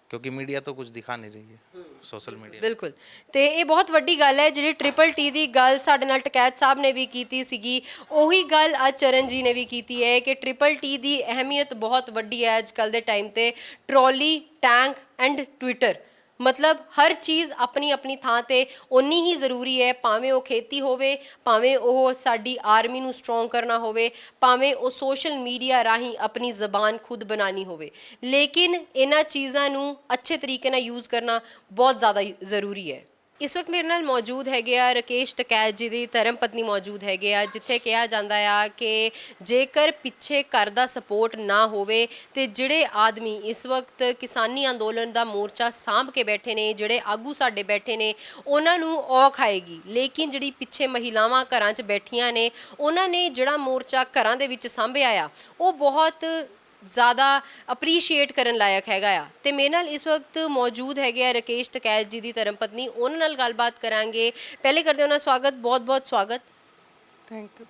क्योंकि मीडिया तो कुछ दिखा नहीं रही है, सोशल मीडिया। बिल्कुल, ਤੇ ਇਹ ਬਹੁਤ ਵੱਡੀ ਗੱਲ ਹੈ ਜਿਹੜੀ ਟ੍ਰਿਪਲ ਟੀ ਦੀ ਗੱਲ ਸਾਡੇ ਨਾਲ ਟਕੈਤ ਸਾਹਿਬ ਨੇ ਵੀ ਕੀਤੀ ਸੀਗੀ, ਉਹੀ ਗੱਲ ਅੱਜ ਚਰਨ ਜੀ ਨੇ ਵੀ ਕੀਤੀ ਹੈ ਕਿ ਟ੍ਰਿਪਲ ਟੀ ਦੀ ਅਹਿਮੀਅਤ ਬਹੁਤ ਵੱਡੀ ਹੈ ਅੱਜ ਕੱਲ ਦੇ ਟਾਈਮ ਤੇ। ਟਰੋਲੀ, ਟੈਂਕ ਐਂਡ ਟਵਿੱਟਰ, ਮਤਲਬ ਹਰ ਚੀਜ਼ ਆਪਣੀ ਆਪਣੀ ਥਾਂ ਤੇ ਓਨੀ ਹੀ ਜ਼ਰੂਰੀ ਹੈ, ਭਾਵੇਂ ਉਹ ਖੇਤੀ ਹੋਵੇ, ਭਾਵੇਂ ਉਹ ਸਾਡੀ ਆਰਮੀ ਨੂੰ ਸਟਰੋਂਗ ਕਰਨਾ ਹੋਵੇ, ਭਾਵੇਂ ਉਹ ਸੋਸ਼ਲ ਮੀਡੀਆ ਰਾਹੀਂ ਆਪਣੀ ਜ਼ਬਾਨ ਖੁਦ ਬਣਾਉਣੀ ਹੋਵੇ, ਲੇਕਿਨ ਇਹਨਾਂ ਚੀਜ਼ਾਂ ਨੂੰ ਅੱਛੇ ਤਰੀਕੇ ਨਾਲ ਯੂਜ਼ ਕਰਨਾ ਬਹੁਤ ਜ਼ਿਆਦਾ ਜ਼ਰੂਰੀ ਹੈ। ਇਸ ਵਕਤ ਮੇਰੇ ਨਾਲ ਮੌਜੂਦ ਹੈਗੇ ਆ ਰਾਕੇਸ਼ ਟਕੈਤ ਜੀ ਦੀ ਧਰਮ ਪਤਨੀ ਮੌਜੂਦ ਹੈਗੇ ਆ, ਜਿੱਥੇ ਕਿਹਾ ਜਾਂਦਾ ਆ ਕਿ ਜੇਕਰ ਪਿੱਛੇ ਘਰ ਦਾ ਸਪੋਰਟ ਨਾ ਹੋਵੇ ਤੇ ਜਿਹੜੇ ਆਦਮੀ ਇਸ ਵਕਤ ਕਿਸਾਨੀ ਅੰਦੋਲਨ ਦਾ ਮੋਰਚਾ ਸਾਂਭ ਕੇ ਬੈਠੇ ਨੇ, ਜਿਹੜੇ ਆਗੂ ਸਾਡੇ ਬੈਠੇ ਨੇ, ਉਹਨਾਂ ਨੂੰ ਔਖ ਆਏਗੀ। ਲੇਕਿਨ ਜਿਹੜੀ ਪਿੱਛੇ ਮਹਿਲਾਵਾਂ ਘਰਾਂ 'ਚ ਬੈਠੀਆਂ ਨੇ, ਉਹਨਾਂ ਨੇ ਜਿਹੜਾ ਮੋਰਚਾ ਘਰਾਂ ਦੇ ਵਿੱਚ ਸਾਂਭਿਆ ਆ, ਉਹ ਬਹੁਤ ज़्यादा ਅਪਰੀਸ਼ੀਏਟ ਕਰਨ ਲਾਇਕ ਹੈਗਾ ਆ। ਤੇ ਮੇਰੇ ਨਾਲ ਇਸ ਵਕਤ ਮੌਜੂਦ ਹੈਗੇ ਆ ਰਾਕੇਸ਼ ਟਕੈਤ ਜੀ ਦੀ ਧਰਮ ਪਤਨੀ, ਉਹਨਾਂ ਨਾਲ ਗੱਲਬਾਤ ਕਰਾਂਗੇ। ਪਹਿਲੇ ਕਰਦੇ ਉਹਨਾਂ ਸਵਾਗਤ, ਬਹੁਤ ਬਹੁਤ स्वागत। Thank you.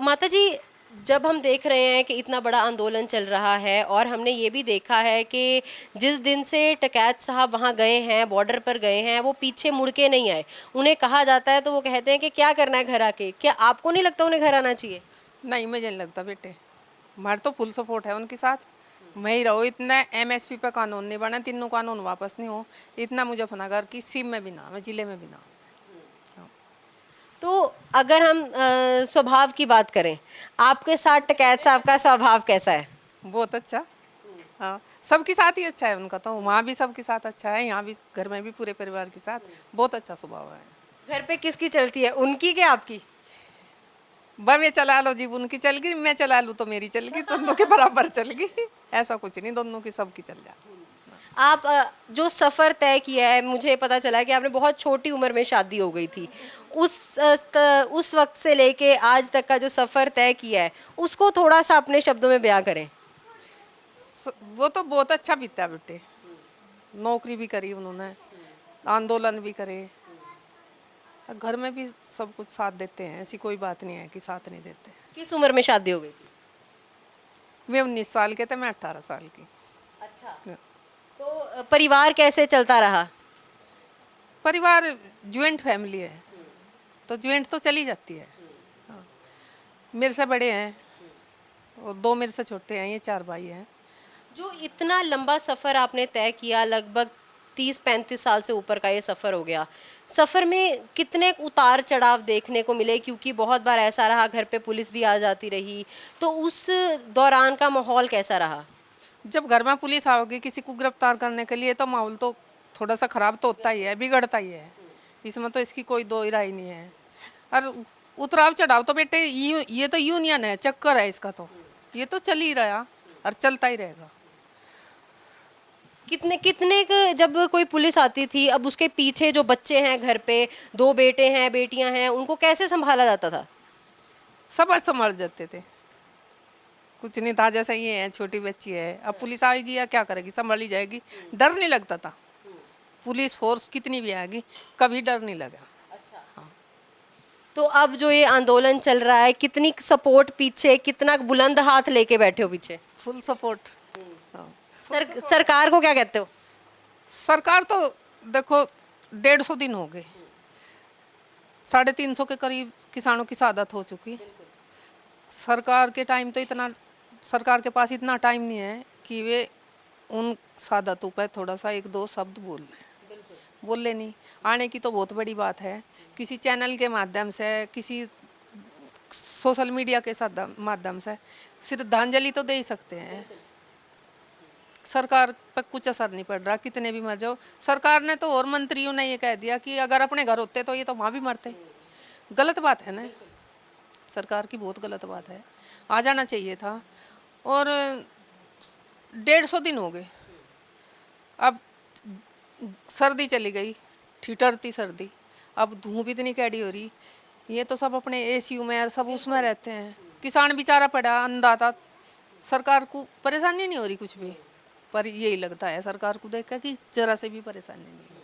माता जी, जब हम देख रहे हैं कि इतना बड़ा आंदोलन चल रहा है और हमने ये भी देखा है कि जिस दिन से टकैत साहब वहाँ गए हैं, बॉर्डर पर गए हैं, वो पीछे मुड़ के नहीं आए। उन्हें कहा जाता है तो वो कहते हैं कि क्या करना है घर आके। क्या आपको नहीं लगता उन्हें घर आना चाहिए? नहीं, मुझे नहीं लगता बेटे, हमारा तो फुल सपोर्ट है उनके साथ। मैं ही रहो, इतना MSP पे कानून नहीं बना, तीनों कानून वापस नहीं हो, इतना मुजफ्फरनगर की सीम में भी ना, मैं जिले में भी ना। तो अगर हम स्वभाव की बात करें, आपके साथ टकैत साहब का स्वभाव कैसा है? बहुत अच्छा। हाँ, सबके साथ ही अच्छा है उनका, तो वहाँ भी सबके साथ अच्छा है, यहाँ भी घर में भी पूरे परिवार के साथ बहुत अच्छा स्वभाव है। घर पे किसकी चलती है, उनकी कि आपकी? बवे चला लो जी, उनकी चल गई, मैं चला लूँ तो मेरी चल गई, दोनों के बराबर चल गई, ऐसा कुछ नहीं, दोनों की सबकी चल जाए। आप जो सफ़र तय किया है, मुझे पता चला कि आपने बहुत छोटी उम्र में शादी हो गई थी, उस वक्त से लेके आज तक का जो सफ़र तय किया है, उसको थोड़ा सा अपने शब्दों में बयां करें। वो तो बहुत अच्छा बीता बेटे, नौकरी भी करी उन्होंने, आंदोलन भी करे, घर में भी सब कुछ साथ देते हैं, ऐसी कोई बात नहीं है कि साथ नहीं देते हैं। किस उम्र में शादी हो गई थी? वे 19 साल के थे, मैं 18 साल की। अच्छा, तो परिवार कैसे चलता रहा? परिवार ज्वाइंट फैमिली है, तो ज्वाइंट तो चली जाती है। हाँ, मेरे से बड़े हैं और 2 मेरे से छोटे हैं, ये 4 भाई हैं। जो इतना लंबा सफ़र आपने तय किया, लगभग 30-35 साल से ऊपर का ये सफ़र हो गया, सफ़र में कितने उतार चढ़ाव देखने को मिले? क्योंकि बहुत बार ऐसा रहा घर पे पुलिस भी आ जाती रही, तो उस दौरान का माहौल कैसा रहा? जब घर में पुलिस आओगी किसी को गिरफ्तार करने के लिए, तो माहौल तो थोड़ा सा ख़राब तो होता ही है, बिगड़ता ही है, इसमें तो इसकी कोई दो राय नहीं है। और उतराव चढ़ाव तो बेटे ये तो यूनियन है, चक्कर है इसका, तो ये तो चल ही रहा और चलता ही रहेगा। कितने जब कोई पुलिस आती थी, अब उसके पीछे जो बच्चे हैं घर पे, 2 बेटे हैं, बेटियां हैं, उनको कैसे संभाला जाता था? सब संभाल जाते थे, कुछ नहीं था, जैसे ये है, छोटी बच्ची है, अब पुलिस आएगी या क्या करेगी, संभाली जाएगी, डर नहीं लगता था। पुलिस फोर्स कितनी भी आएगी, कभी डर नहीं लगा। अच्छा, हाँ। तो अब जो ये आंदोलन चल रहा है, कितनी सपोर्ट पीछे, कितना बुलंद हाथ लेके बैठे हो पीछे? Full support. सरकार को क्या कहते हो? सरकार तो देखो 150 दिन हो गए, 350 के करीब किसानों की शहादत हो चुकी। सरकार के टाइम तो इतना, सरकार के पास इतना टाइम नहीं है कि वे उन शहादतों पर थोड़ा सा एक दो शब्द बोल लें, बोल ले नहीं। आने की तो बहुत बड़ी बात है, किसी चैनल के माध्यम से, किसी सोशल मीडिया के माध्यम से श्रद्धांजलि तो दे ही सकते हैं। सरकार पर कुछ असर नहीं पड़ रहा, कितने भी मर जाओ। सरकार ने तो और मंत्रियों ने ये कह दिया कि अगर अपने घर होते तो ये तो वहाँ भी मरते। गलत बात है ना, सरकार की बहुत गलत बात है। आ जाना चाहिए था। और 150 दिन हो गए, अब सर्दी चली गई, ठिठुरती सर्दी, अब धूप इतनी कैडी हो रही। ये तो सब अपने एसीयू में और सब उसमें रहते हैं। किसान बेचारा पड़ा अन्नदाता, सरकार को परेशानी नहीं हो रही कुछ भी, पर यही लगता है सरकार को देख कर कि जरा से भी परेशानी नहीं हो रही।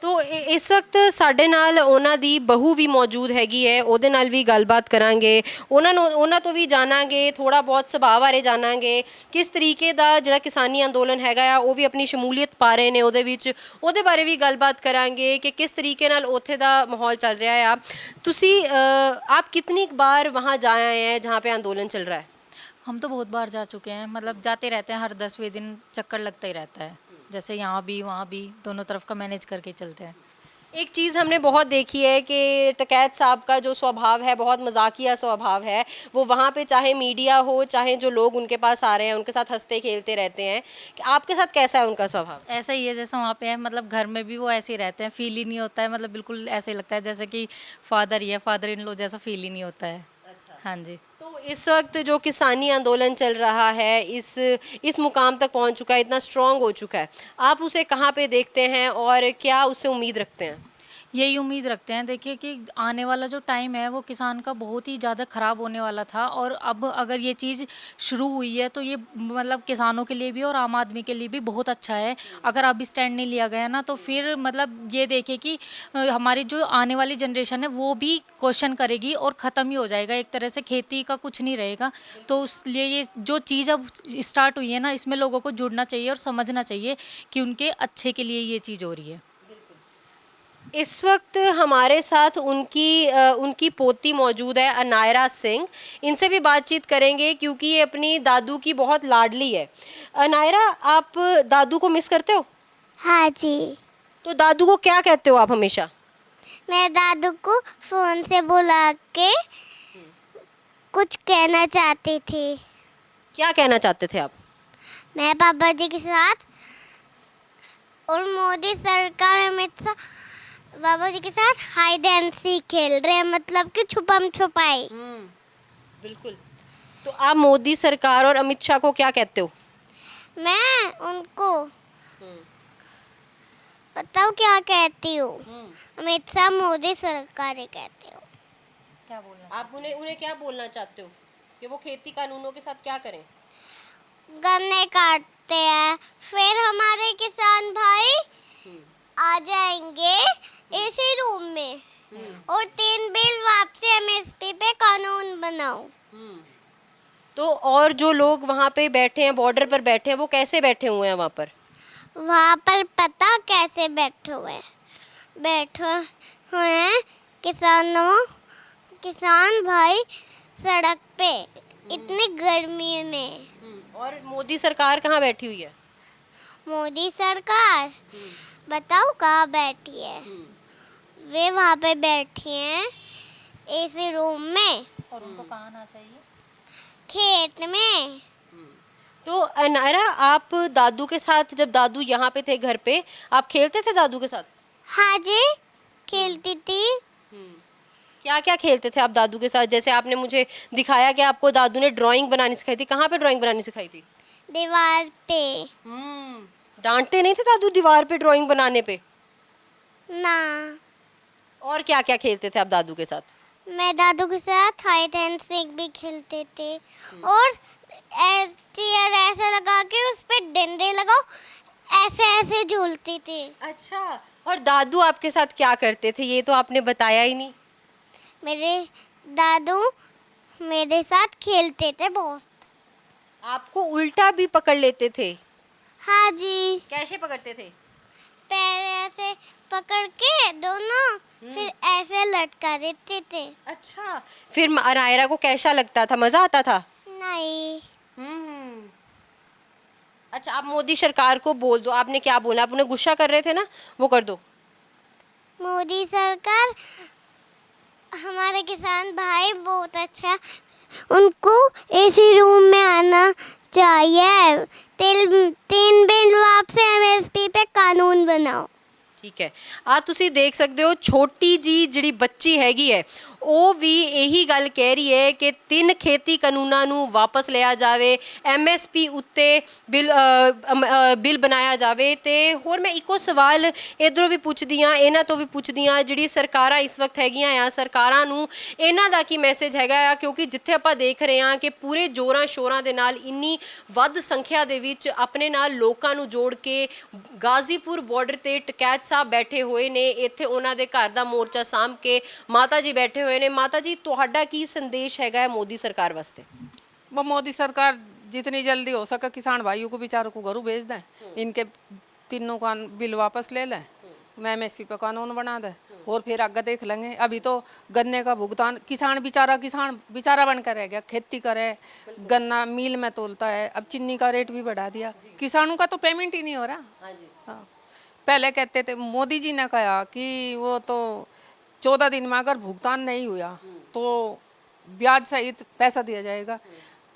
तो ਇਸ ਵਕਤ ਸਾਡੇ ਨਾਲ ਉਹਨਾਂ ਦੀ ਬਹੂ ਵੀ ਮੌਜੂਦ ਹੈਗੀ ਹੈ, ਉਹਦੇ ਨਾਲ ਵੀ ਗੱਲਬਾਤ ਕਰਾਂਗੇ, ਉਹਨਾਂ ਤੋਂ ਵੀ ਜਾਣਾਂਗੇ, ਥੋੜਾ ਬਹੁਤ ਸੁਭਾਅ ਬਾਰੇ ਜਾਣਾਂਗੇ, ਕਿਸ ਤਰੀਕੇ ਦਾ ਜਿਹੜਾ ਕਿਸਾਨੀ ਅੰਦੋਲਨ ਹੈਗਾ ਆ ਉਹ ਵੀ ਆਪਣੀ ਸ਼ਮੂਲੀਅਤ ਪਾ ਰਹੇ ਨੇ ਉਹਦੇ ਵਿੱਚ, ਉਹਦੇ ਬਾਰੇ ਵੀ ਗੱਲਬਾਤ ਕਰਾਂਗੇ ਕਿ ਕਿਸ ਤਰੀਕੇ ਨਾਲ ਉੱਥੇ ਦਾ ਮਾਹੌਲ ਚੱਲ ਰਿਹਾ ਆ। ਤੁਸੀਂ ਆਪ ਕਿਤਨੀ ਬਾਰ वहाँ जा आए हैं जहाँ पे आंदोलन चल रहा है? हम तो बहुत बार जा चुके हैं, मतलब जाते रहते हैं, हर 10वें दिन चक्कर लगता ही रहता है, जैसे यहाँ भी वहाँ भी, दोनों तरफ का मैनेज करके चलते हैं। एक चीज़ हमने बहुत देखी है कि टकैत साहब का जो स्वभाव है, बहुत मजाकिया स्वभाव है। वो वहाँ पे चाहे मीडिया हो, चाहे जो लोग उनके पास आ रहे हैं उनके साथ हंसते खेलते रहते हैं। कि आपके साथ कैसा है उनका स्वभाव? ऐसा ही है जैसा वहाँ पे है, मतलब घर में भी वो ऐसे ही रहते हैं, फील ही नहीं होता है, मतलब बिल्कुल ऐसे लगता है जैसे कि फादर ही है, फादर इन लो जैसा फील ही नहीं होता है। अच्छा। हाँ जी। तो इस वक्त जो किसानी आंदोलन चल रहा है, इस मुकाम तक पहुंच चुका है, इतना स्ट्रांग हो चुका है, आप उसे कहाँ पे देखते हैं और क्या उससे उम्मीद रखते हैं? यही उम्मीद रखते हैं, देखिए कि आने वाला जो टाइम है वो किसान का बहुत ही ज़्यादा ख़राब होने वाला था, और अब अगर ये चीज़ शुरू हुई है तो ये मतलब किसानों के लिए भी और आम आदमी के लिए भी बहुत अच्छा है। अगर अब स्टैंड नहीं लिया गया ना तो फिर मतलब ये देखिए कि हमारी जो आने वाली जनरेशन है वो भी क्वेश्चन करेगी और ख़त्म ही हो जाएगा, एक तरह से खेती का कुछ नहीं रहेगा। तो इसलिए ये जो चीज़ अब स्टार्ट हुई है ना, इसमें लोगों को जुड़ना चाहिए और समझना चाहिए कि उनके अच्छे के लिए ये चीज़ हो रही है। इस वक्त हमारे साथ उनकी पोती मौजूद है, अनायरा सिंह। इनसे भी बातचीत करेंगे क्योंकि ये अपनी दादू की बहुत लाडली है। अनायरा, आप दादू को मिस करते हो? हाँ जी। तो दादू को क्या कहते हो आप हमेशा? मैं दादू को फ़ोन से बुला के कुछ कहना चाहती थी। क्या कहना चाहते थे आप? मैं पापा जी के साथ और मोदी सरकार अमित शाह बाबा जी के साथ हाइड एंड सीक खेल रहे हैं, मतलब कि छुपम छुपाई। बिल्कुल। तो आप मोदी सरकार और अमित शाह को क्या कहते हो? मैं उनको बताओ क्या कहती हूँ। अमित शाह मोदी सरकार ही कहती हूँ। क्या बोलना आप उन्हें क्या बोलना चाहते हो कि वो खेती कानूनों के साथ क्या करें? गन्ने काटते हैं, फिर हमारे किसान भाई आ जाएंगे इसी रूम में और 3 बिल वापसी एमएसपी पे कानून बनाओ। तो और जो लोग वहाँ पे बैठे हैं, बॉर्डर पर बैठे हैं, वो कैसे बैठे हुए हैं वहाँ पर? वहाँ पर पता कैसे बैठे हुए हैं किसान भाई सड़क पे इतनी गर्मी में। और मोदी सरकार कहाँ बैठी हुई है? मोदी सरकार बताओ कहाँ बैठी है? वे वहाँ पे बैठी हैं एसी रूम में। और उनको कहाँ आना चाहिए? खेत में। तो अनायरा, आप दादू के साथ, जब दादू यहाँ पे थे घर पे, आप खेलते थे दादू के साथ? हाँ जी, खेलती थी। क्या क्या खेलते थे आप दादू के साथ? जैसे आपने मुझे दिखाया कि आपको दादू ने ड्राइंग बनानी सिखाई थी। कहाँ पे ड्राइंग बनानी सिखाई थी? दीवार पे। डांटते नहीं थे दादू दीवार पे ड्राइंग बनाने पे? ना। और क्या क्या खेलते थे आप दादू के साथ? मैं दादू के साथ हाइड एंड सीक भी खेलते थे और चेयर ऐसे लगा के उस पे डंडे लगाओ, ऐसे ऐसे झूलती थी। अच्छा, और दादू आपके साथ क्या करते थे ये तो आपने बताया ही नहीं। मेरे दादू मेरे साथ खेलते थे बहुत। आपको उल्टा भी पकड़ लेते थे? हाँ जी। कैसे पकड़ते थे? पैर ऐसे पकड़ के दोनों, फिर ऐसे पटका देते थे। अच्छा, फिर नायरा को कैसा लगता था, मजा आता था? नहीं, अच्छा, आप मोदी सरकार को बोल दो, आपने क्या बोला, आप उन्हें गुस्सा कर रहे थे ना, वो कर दो। मोदी सरकार हमारे किसान भाई बहुत अच्छा है, उनको एसी रूम में आना चाहिए। 3 बिल वापसी एमएसपी पे कानून बनाओ। ਠੀਕ ਹੈ, ਆ ਤੁਸੀਂ ਦੇਖ ਸਕਦੇ ਹੋ ਛੋਟੀ ਜੀ ਜਿਹੜੀ ਬੱਚੀ ਹੈਗੀ ਹੈ ਉਹ ਵੀ ਇਹੀ ਗੱਲ ਕਹਿ ਰਹੀ ਹੈ ਕਿ 3 ਖੇਤੀ ਕਾਨੂੰਨਾਂ ਨੂੰ ਵਾਪਸ ਲਿਆ ਜਾਵੇ, ਐਮਐਸਪੀ ਉੱਤੇ ਬਿੱਲ ਬਣਾਇਆ ਜਾਵੇ। ਤੇ ਹੋਰ ਮੈਂ ਇੱਕੋ ਸਵਾਲ ਇਧਰੋਂ ਵੀ ਪੁੱਛਦੀ ਹਾਂ, ਇਹਨਾਂ ਤੋਂ ਵੀ ਪੁੱਛਦੀ ਹਾਂ, ਜਿਹੜੀ ਸਰਕਾਰਾਂ ਇਸ ਵਕਤ ਹੈਗੀਆਂ ਆ, ਸਰਕਾਰਾਂ ਨੂੰ ਇਹਨਾਂ ਦਾ ਕੀ ਮੈਸੇਜ ਹੈਗਾ ਆ, ਕਿਉਂਕਿ ਜਿੱਥੇ ਆਪਾਂ ਦੇਖ ਰਹੇ ਹਾਂ ਕਿ ਪੂਰੇ ਜ਼ੋਰਾਂ ਸ਼ੋਰਾਂ ਦੇ ਨਾਲ ਇੰਨੀ ਵੱਧ ਸੰਖਿਆ ਦੇ ਵਿੱਚ ਆਪਣੇ ਨਾਲ ਲੋਕਾਂ ਨੂੰ ਜੋੜ ਕੇ ਗਾਜ਼ੀਪੁਰ ਬਾਰਡਰ ਤੇ ਟਕੈਤ ਸਾਹਿਬ ਬੈਠੇ ਹੋਏ ਨੇ, ਇੱਥੇ ਉਹਨਾਂ ਦੇ ਘਰ ਦਾ ਮੋਰਚਾ ਸਾਂਭ ਕੇ ਮਾਤਾ ਜੀ ਬੈਠੇ ਹੋਏ ਨੇ। ਮਾਤਾ ਜੀ, ਤੁਹਾਡਾ ਕੀ ਸੰਦੇਸ਼ ਹੈਗਾ ਹੈ ਮੋਦੀ सरकार वास्ते? वो मोदी सरकार जितनी जल्दी हो सके किसान भाइयों को बेचारों को घरों भेज दें, इनके तीनों का बिल वापस ले लें, एमएसपी पे कानून बना दें और फिर आगे देख लेंगे। अभी तो गन्ने का भुगतान किसान बेचारा बनकर रह गया, खेती करे, गन्ना मिल में तोलता है, अब चीनी का रेट भी बढ़ा दिया, किसानों का तो पेमेंट ही नहीं हो रहा। हाँ जी, हाँ, पहले कहते थे, मोदी जी ने कहा कि वो तो 14 दिन में अगर भुगतान नहीं हुआ तो ब्याज सहित पैसा दिया जाएगा।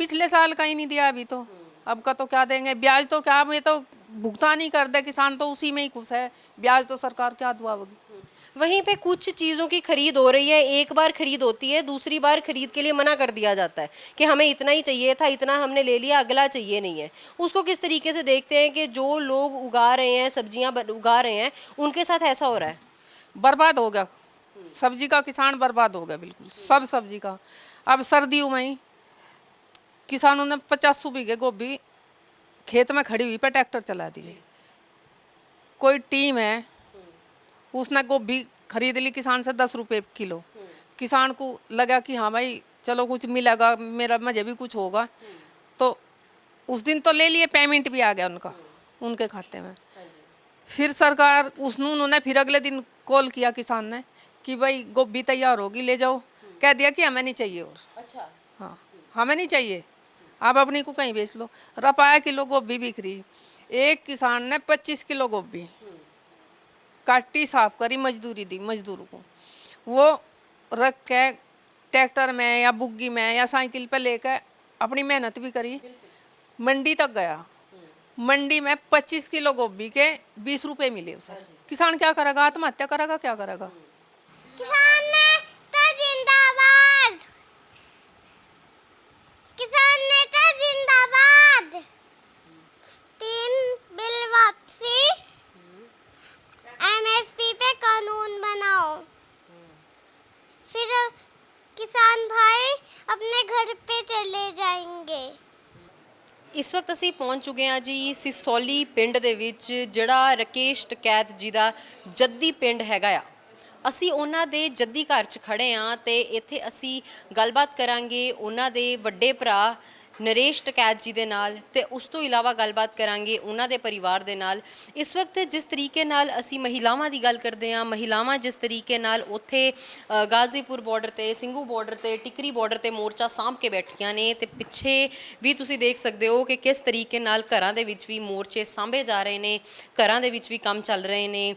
पिछले साल का ही नहीं दिया अभी तो, अब का तो क्या देंगे, ब्याज तो क्या, ये तो भुगतान ही कर दे, किसान तो उसी में ही खुश है, ब्याज तो सरकार क्या दुआएगी। वहीं पे कुछ चीज़ों की खरीद हो रही है, एक बार खरीद होती है, दूसरी बार खरीद के लिए मना कर दिया जाता है कि हमें इतना ही चाहिए था, इतना हमने ले लिया, अगला चाहिए नहीं है। उसको किस तरीके से देखते हैं कि जो लोग उगा रहे हैं, सब्जियां उगा रहे हैं, उनके साथ ऐसा हो रहा है? बर्बाद हो गया सब्जी का, किसान बर्बाद हो गया बिल्कुल सब सब्जी का। अब सर्दियों में ही किसानों ने 50 बीघे गोभी खेत में खड़ी हुई पे ट्रैक्टर चला दिए। कोई टीम है उसने गोभी खरीद ली किसान से 10 रुपये किलो, किसान को लगा कि हाँ भाई चलो कुछ मिलेगा, मेरा मुझे भी कुछ होगा, तो उस दिन तो ले लिए, पेमेंट भी आ गया उनका उनके खाते में। फिर सरकार उन्होंने फिर अगले दिन कॉल किया किसान ने कि भाई गोभी तैयार होगी, ले जाओ, कह दिया कि हमें नहीं चाहिए और। अच्छा, हाँ, हमें नहीं चाहिए, आप अपनी को कहीं बेच लो। रुपया किलो गोभी बिक रही, एक किसान ने 25 किलो गोभी काटी, साफ करी, मजदूरी दी मजदूर को, वो रख के ट्रैक्टर में या बुग्गी में या साइकिल पे लेकर अपनी मेहनत भी करी, मंडी तक गया, मंडी में 25 किलो गोभी के 20 रुपए मिले उसे। किसान क्या करेगा, आत्महत्या करेगा, क्या करेगा। किसान नेता जिंदाबाद, किसान नेता जिंदाबाद। 3 बिल वापसी, एमएसपी पे कानून बनाओ, फिर किसान भाई अपने घर पे चले जाएंगे। ਇਸ ਵਕਤ ਅਸੀਂ ਪਹੁੰਚ ਚੁੱਕੇ ਹਾਂ ਜੀ ਸਿਸੌਲੀ ਪਿੰਡ ਦੇ ਵਿੱਚ, ਜਿਹੜਾ ਰਕੇਸ਼ ਟਕੈਤ ਜੀ ਦਾ ਜੱਦੀ ਪਿੰਡ ਹੈਗਾ ਆ। ਅਸੀਂ ਉਹਨਾਂ ਦੇ ਜੱਦੀ ਘਰ 'ਚ ਖੜੇ ਹਾਂ ਤੇ ਇੱਥੇ ਅਸੀਂ ਗੱਲਬਾਤ ਕਰਾਂਗੇ ਉਹਨਾਂ ਦੇ ਵੱਡੇ ਭਰਾ ਨਰੇਸ਼ ਟਕੈਤ ਜੀ ਦੇ ਨਾਲ, ਤੇ ਉਸ ਤੋਂ ਇਲਾਵਾ ਗੱਲਬਾਤ ਕਰਾਂਗੇ ਉਹਨਾਂ ਦੇ ਪਰਿਵਾਰ ਦੇ ਨਾਲ। ਇਸ ਵਕਤ ਜਿਸ ਤਰੀਕੇ ਨਾਲ ਅਸੀਂ ਮਹਿਲਾਵਾਂ ਦੀ ਗੱਲ ਕਰਦੇ ਹਾਂ, ਮਹਿਲਾਵਾਂ ਜਿਸ ਤਰੀਕੇ ਨਾਲ ਉੱਥੇ ਗਾਜ਼ੀਪੁਰ ਬਾਰਡਰ ਤੇ, ਸਿੰਘੂ ਬਾਰਡਰ ਤੇ, ਟਿਕਰੀ ਬਾਰਡਰ ਤੇ ਮੋਰਚਾ ਸਾਂਭ ਕੇ ਬੈਠੀਆਂ ਨੇ, ਤੇ ਪਿੱਛੇ ਵੀ ਤੁਸੀਂ ਦੇਖ ਸਕਦੇ ਹੋ ਕਿ ਕਿਸ ਤਰੀਕੇ ਨਾਲ ਘਰਾਂ ਦੇ ਵਿੱਚ ਵੀ ਮੋਰਚੇ ਸਾਂਭੇ ਜਾ ਰਹੇ ਨੇ, ਘਰਾਂ ਦੇ ਵਿੱਚ ਵੀ ਕੰਮ ਚੱਲ ਰਹੇ ਨੇ।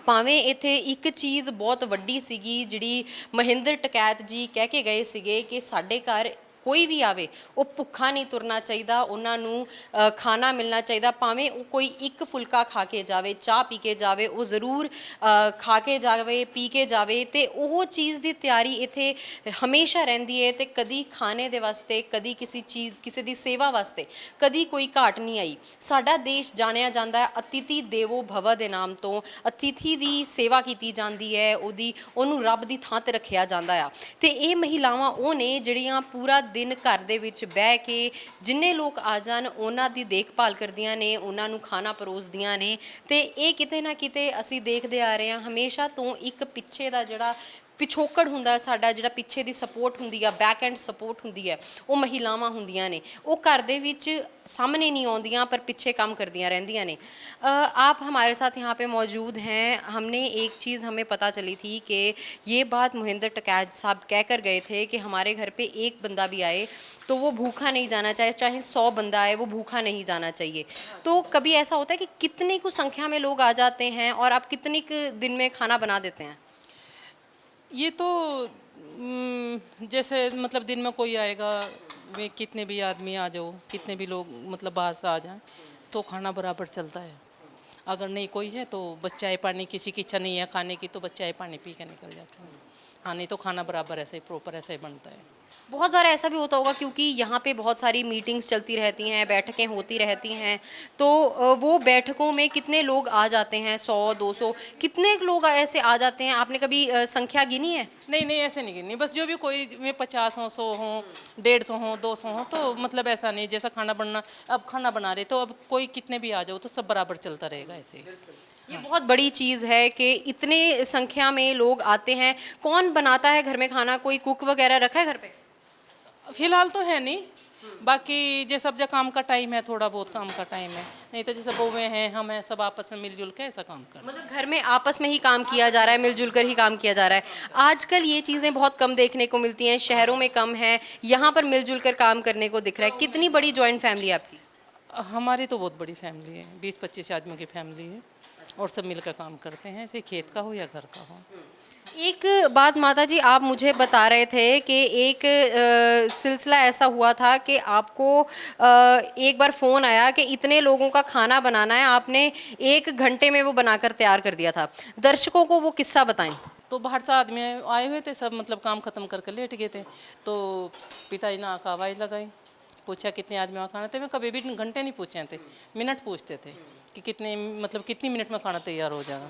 ਭਾਵੇਂ ਇੱਥੇ ਇੱਕ ਚੀਜ਼ ਬਹੁਤ ਵੱਡੀ ਸੀਗੀ ਜਿਹੜੀ ਮਹਿੰਦਰ ਟਕੈਤ ਜੀ ਕਹਿ ਕੇ ਗਏ ਸੀਗੇ ਕਿ ਸਾਡੇ ਘਰ ਕੋਈ ਵੀ ਆਵੇ ਉਹ ਭੁੱਖਾ ਨਹੀਂ ਤੁਰਨਾ ਚਾਹੀਦਾ, ਉਹਨਾਂ ਨੂੰ ਖਾਣਾ ਮਿਲਣਾ ਚਾਹੀਦਾ, ਭਾਵੇਂ ਉਹ ਕੋਈ ਇੱਕ ਫੁਲਕਾ ਖਾ ਕੇ ਜਾਵੇ, ਚਾਹ ਪੀ ਕੇ ਜਾਵੇ, ਉਹ ਜ਼ਰੂਰ ਖਾ ਕੇ ਜਾਵੇ, ਪੀ ਕੇ ਜਾਵੇ। ਤੇ ਉਹ ਚੀਜ਼ ਦੀ ਤਿਆਰੀ ਇੱਥੇ ਹਮੇਸ਼ਾ ਰਹਿੰਦੀ ਹੈ, ਤੇ ਕਦੀ ਖਾਣੇ ਦੇ ਵਾਸਤੇ, ਕਦੀ ਕਿਸੇ ਦੀ ਸੇਵਾ ਵਾਸਤੇ ਕਦੀ ਕੋਈ ਘਾਟ ਨਹੀਂ ਆਈ। ਸਾਡਾ ਦੇਸ਼ ਜਾਣਿਆ ਜਾਂਦਾ ਹੈ ਅਤਿਥੀ ਦੇਵੋ ਭਵ ਦੇ ਨਾਮ ਤੋਂ, ਅਤਿਥੀ ਦੀ ਸੇਵਾ ਕੀਤੀ ਜਾਂਦੀ ਹੈ, ਉਹਨੂੰ ਰੱਬ ਦੀ ਥਾਂ ਤੇ ਰੱਖਿਆ ਜਾਂਦਾ ਆ। ਤੇ ਇਹ ਮਹਿਲਾਵਾਂ ਉਹ ਨੇ ਜਿਹੜੀਆਂ ਪੂਰਾ ਦਿਨ ਘਰ ਦੇ ਵਿੱਚ ਬਹਿ ਕੇ ਜਿੰਨੇ ਲੋਕ ਆ ਜਾਣ ਉਹਨਾਂ ਦੀ ਦੇਖਭਾਲ ਕਰਦੀਆਂ ਨੇ, ਉਹਨਾਂ ਨੂੰ ਖਾਣਾ ਪਰੋਸਦੀਆਂ ਨੇ। ਤੇ ਇਹ ਕਿਤੇ ਨਾ ਕਿਤੇ ਅਸੀਂ ਦੇਖਦੇ ਆ ਰਹੇ ਹਾਂ ਹਮੇਸ਼ਾ ਤੋਂ, ਇੱਕ ਪਿੱਛੇ ਦਾ ਜਿਹੜਾ ਪਿਛੋਕੜ ਹੁੰਦਾ ਸਾਡਾ, ਜਿਹੜਾ ਪਿੱਛੇ ਦੀ ਸਪੋਰਟ ਹੁੰਦੀ ਆ, ਬੈਕ ਐਂਡ ਸਪੋਰਟ ਹੁੰਦੀ ਹੈ, ਉਹ ਮਹਿਲਾਵਾਂ ਹੁੰਦੀਆਂ ਨੇ। ਉਹ ਘਰ ਦੇ ਵਿੱਚ सामने नहीं आउंदियाँ पर पीछे काम करदियाँ रहंदियाँ ने। आप हमारे साथ यहाँ पे मौजूद हैं। हमने एक चीज़ हमें पता चली थी कि ये बात मोहिंदर टिकैत साहब कह कर गए थे कि हमारे घर पे एक बंदा भी आए तो वो भूखा नहीं जाना चाहिए, चाहे 100 बंदा आए वो भूखा नहीं जाना चाहिए। तो कभी ऐसा होता है कि कितनी कुछ संख्या में लोग आ जाते हैं और आप कितनी दिन में खाना बना देते हैं? ये तो जैसे मतलब दिन में कोई आएगा, वे कितने भी आदमी आ जाओ, कितने भी लोग मतलब बाहर से आ जाएं तो खाना बराबर चलता है। अगर नहीं कोई है तो बस चाय पानी, किसी की इच्छा नहीं है खाने की तो बस चाय पानी पी के निकल जाते हैं। हाँ, नहीं तो खाना बराबर ऐसे ही प्रॉपर ऐसे ही बनता है। बहुत बार ऐसा भी होता होगा क्योंकि यहाँ पे बहुत सारी मीटिंग्स चलती रहती हैं, बैठकें होती रहती हैं, तो वो बैठकों में कितने लोग आ जाते हैं? 100 200 कितने लोग ऐसे आ जाते हैं? आपने कभी संख्या गिनी है? नहीं नहीं, ऐसे नहीं गिननी, बस जो भी कोई में 50 हो, 100 हो, 150 हो, 200 हो, तो मतलब ऐसा नहीं। जैसा खाना बनना, अब खाना बना रहे तो अब कोई कितने भी आ जाओ तो सब बराबर चलता रहेगा ऐसे ही। ये बहुत बड़ी चीज़ है कि इतने संख्या में लोग आते हैं। कौन बनाता है घर में खाना? कोई कुक वगैरह रखा है घर पे? फिलहाल तो है नहीं, बाकी जैसे अब जो काम का टाइम है, थोड़ा बहुत काम का टाइम है, नहीं तो जैसे बउएँ हैं, हम हैं, सब आपस में मिलजुल के ऐसा काम कर। मतलब घर में आपस में ही काम किया जा रहा है, मिलजुल कर ही काम किया जा रहा है। आजकल ये चीज़ें बहुत कम देखने को मिलती हैं, शहरों में कम है, यहाँ पर मिलजुल कर काम करने को दिख रहा है। कितनी बड़ी जॉइंट फैमिली है आपकी? हमारी तो बहुत बड़ी फैमिली है, 20-25 आदमियों की फैमिली है और सब मिलकर काम करते हैं, ऐसे खेत का हो या घर का हो। एक बात माता जी, आप मुझे बता रहे थे कि एक सिलसिला ऐसा हुआ था कि आपको एक बार फ़ोन आया कि इतने लोगों का खाना बनाना है, आपने 1 घंटे में वो बनाकर तैयार कर दिया था। दर्शकों को वो किस्सा बताएं। तो बाहर से आदमी आए हुए थे, सब मतलब काम ख़त्म करके लेट गए थे, तो पिताजी ने आकर आवाज़ लगाई, पूछा कितने आदमियों का खाना थे। मैं कभी भी घंटे नहीं पूछे थे, मिनट पूछते थे कि कितने मतलब कितनी मिनट में खाना तैयार हो जाएगा।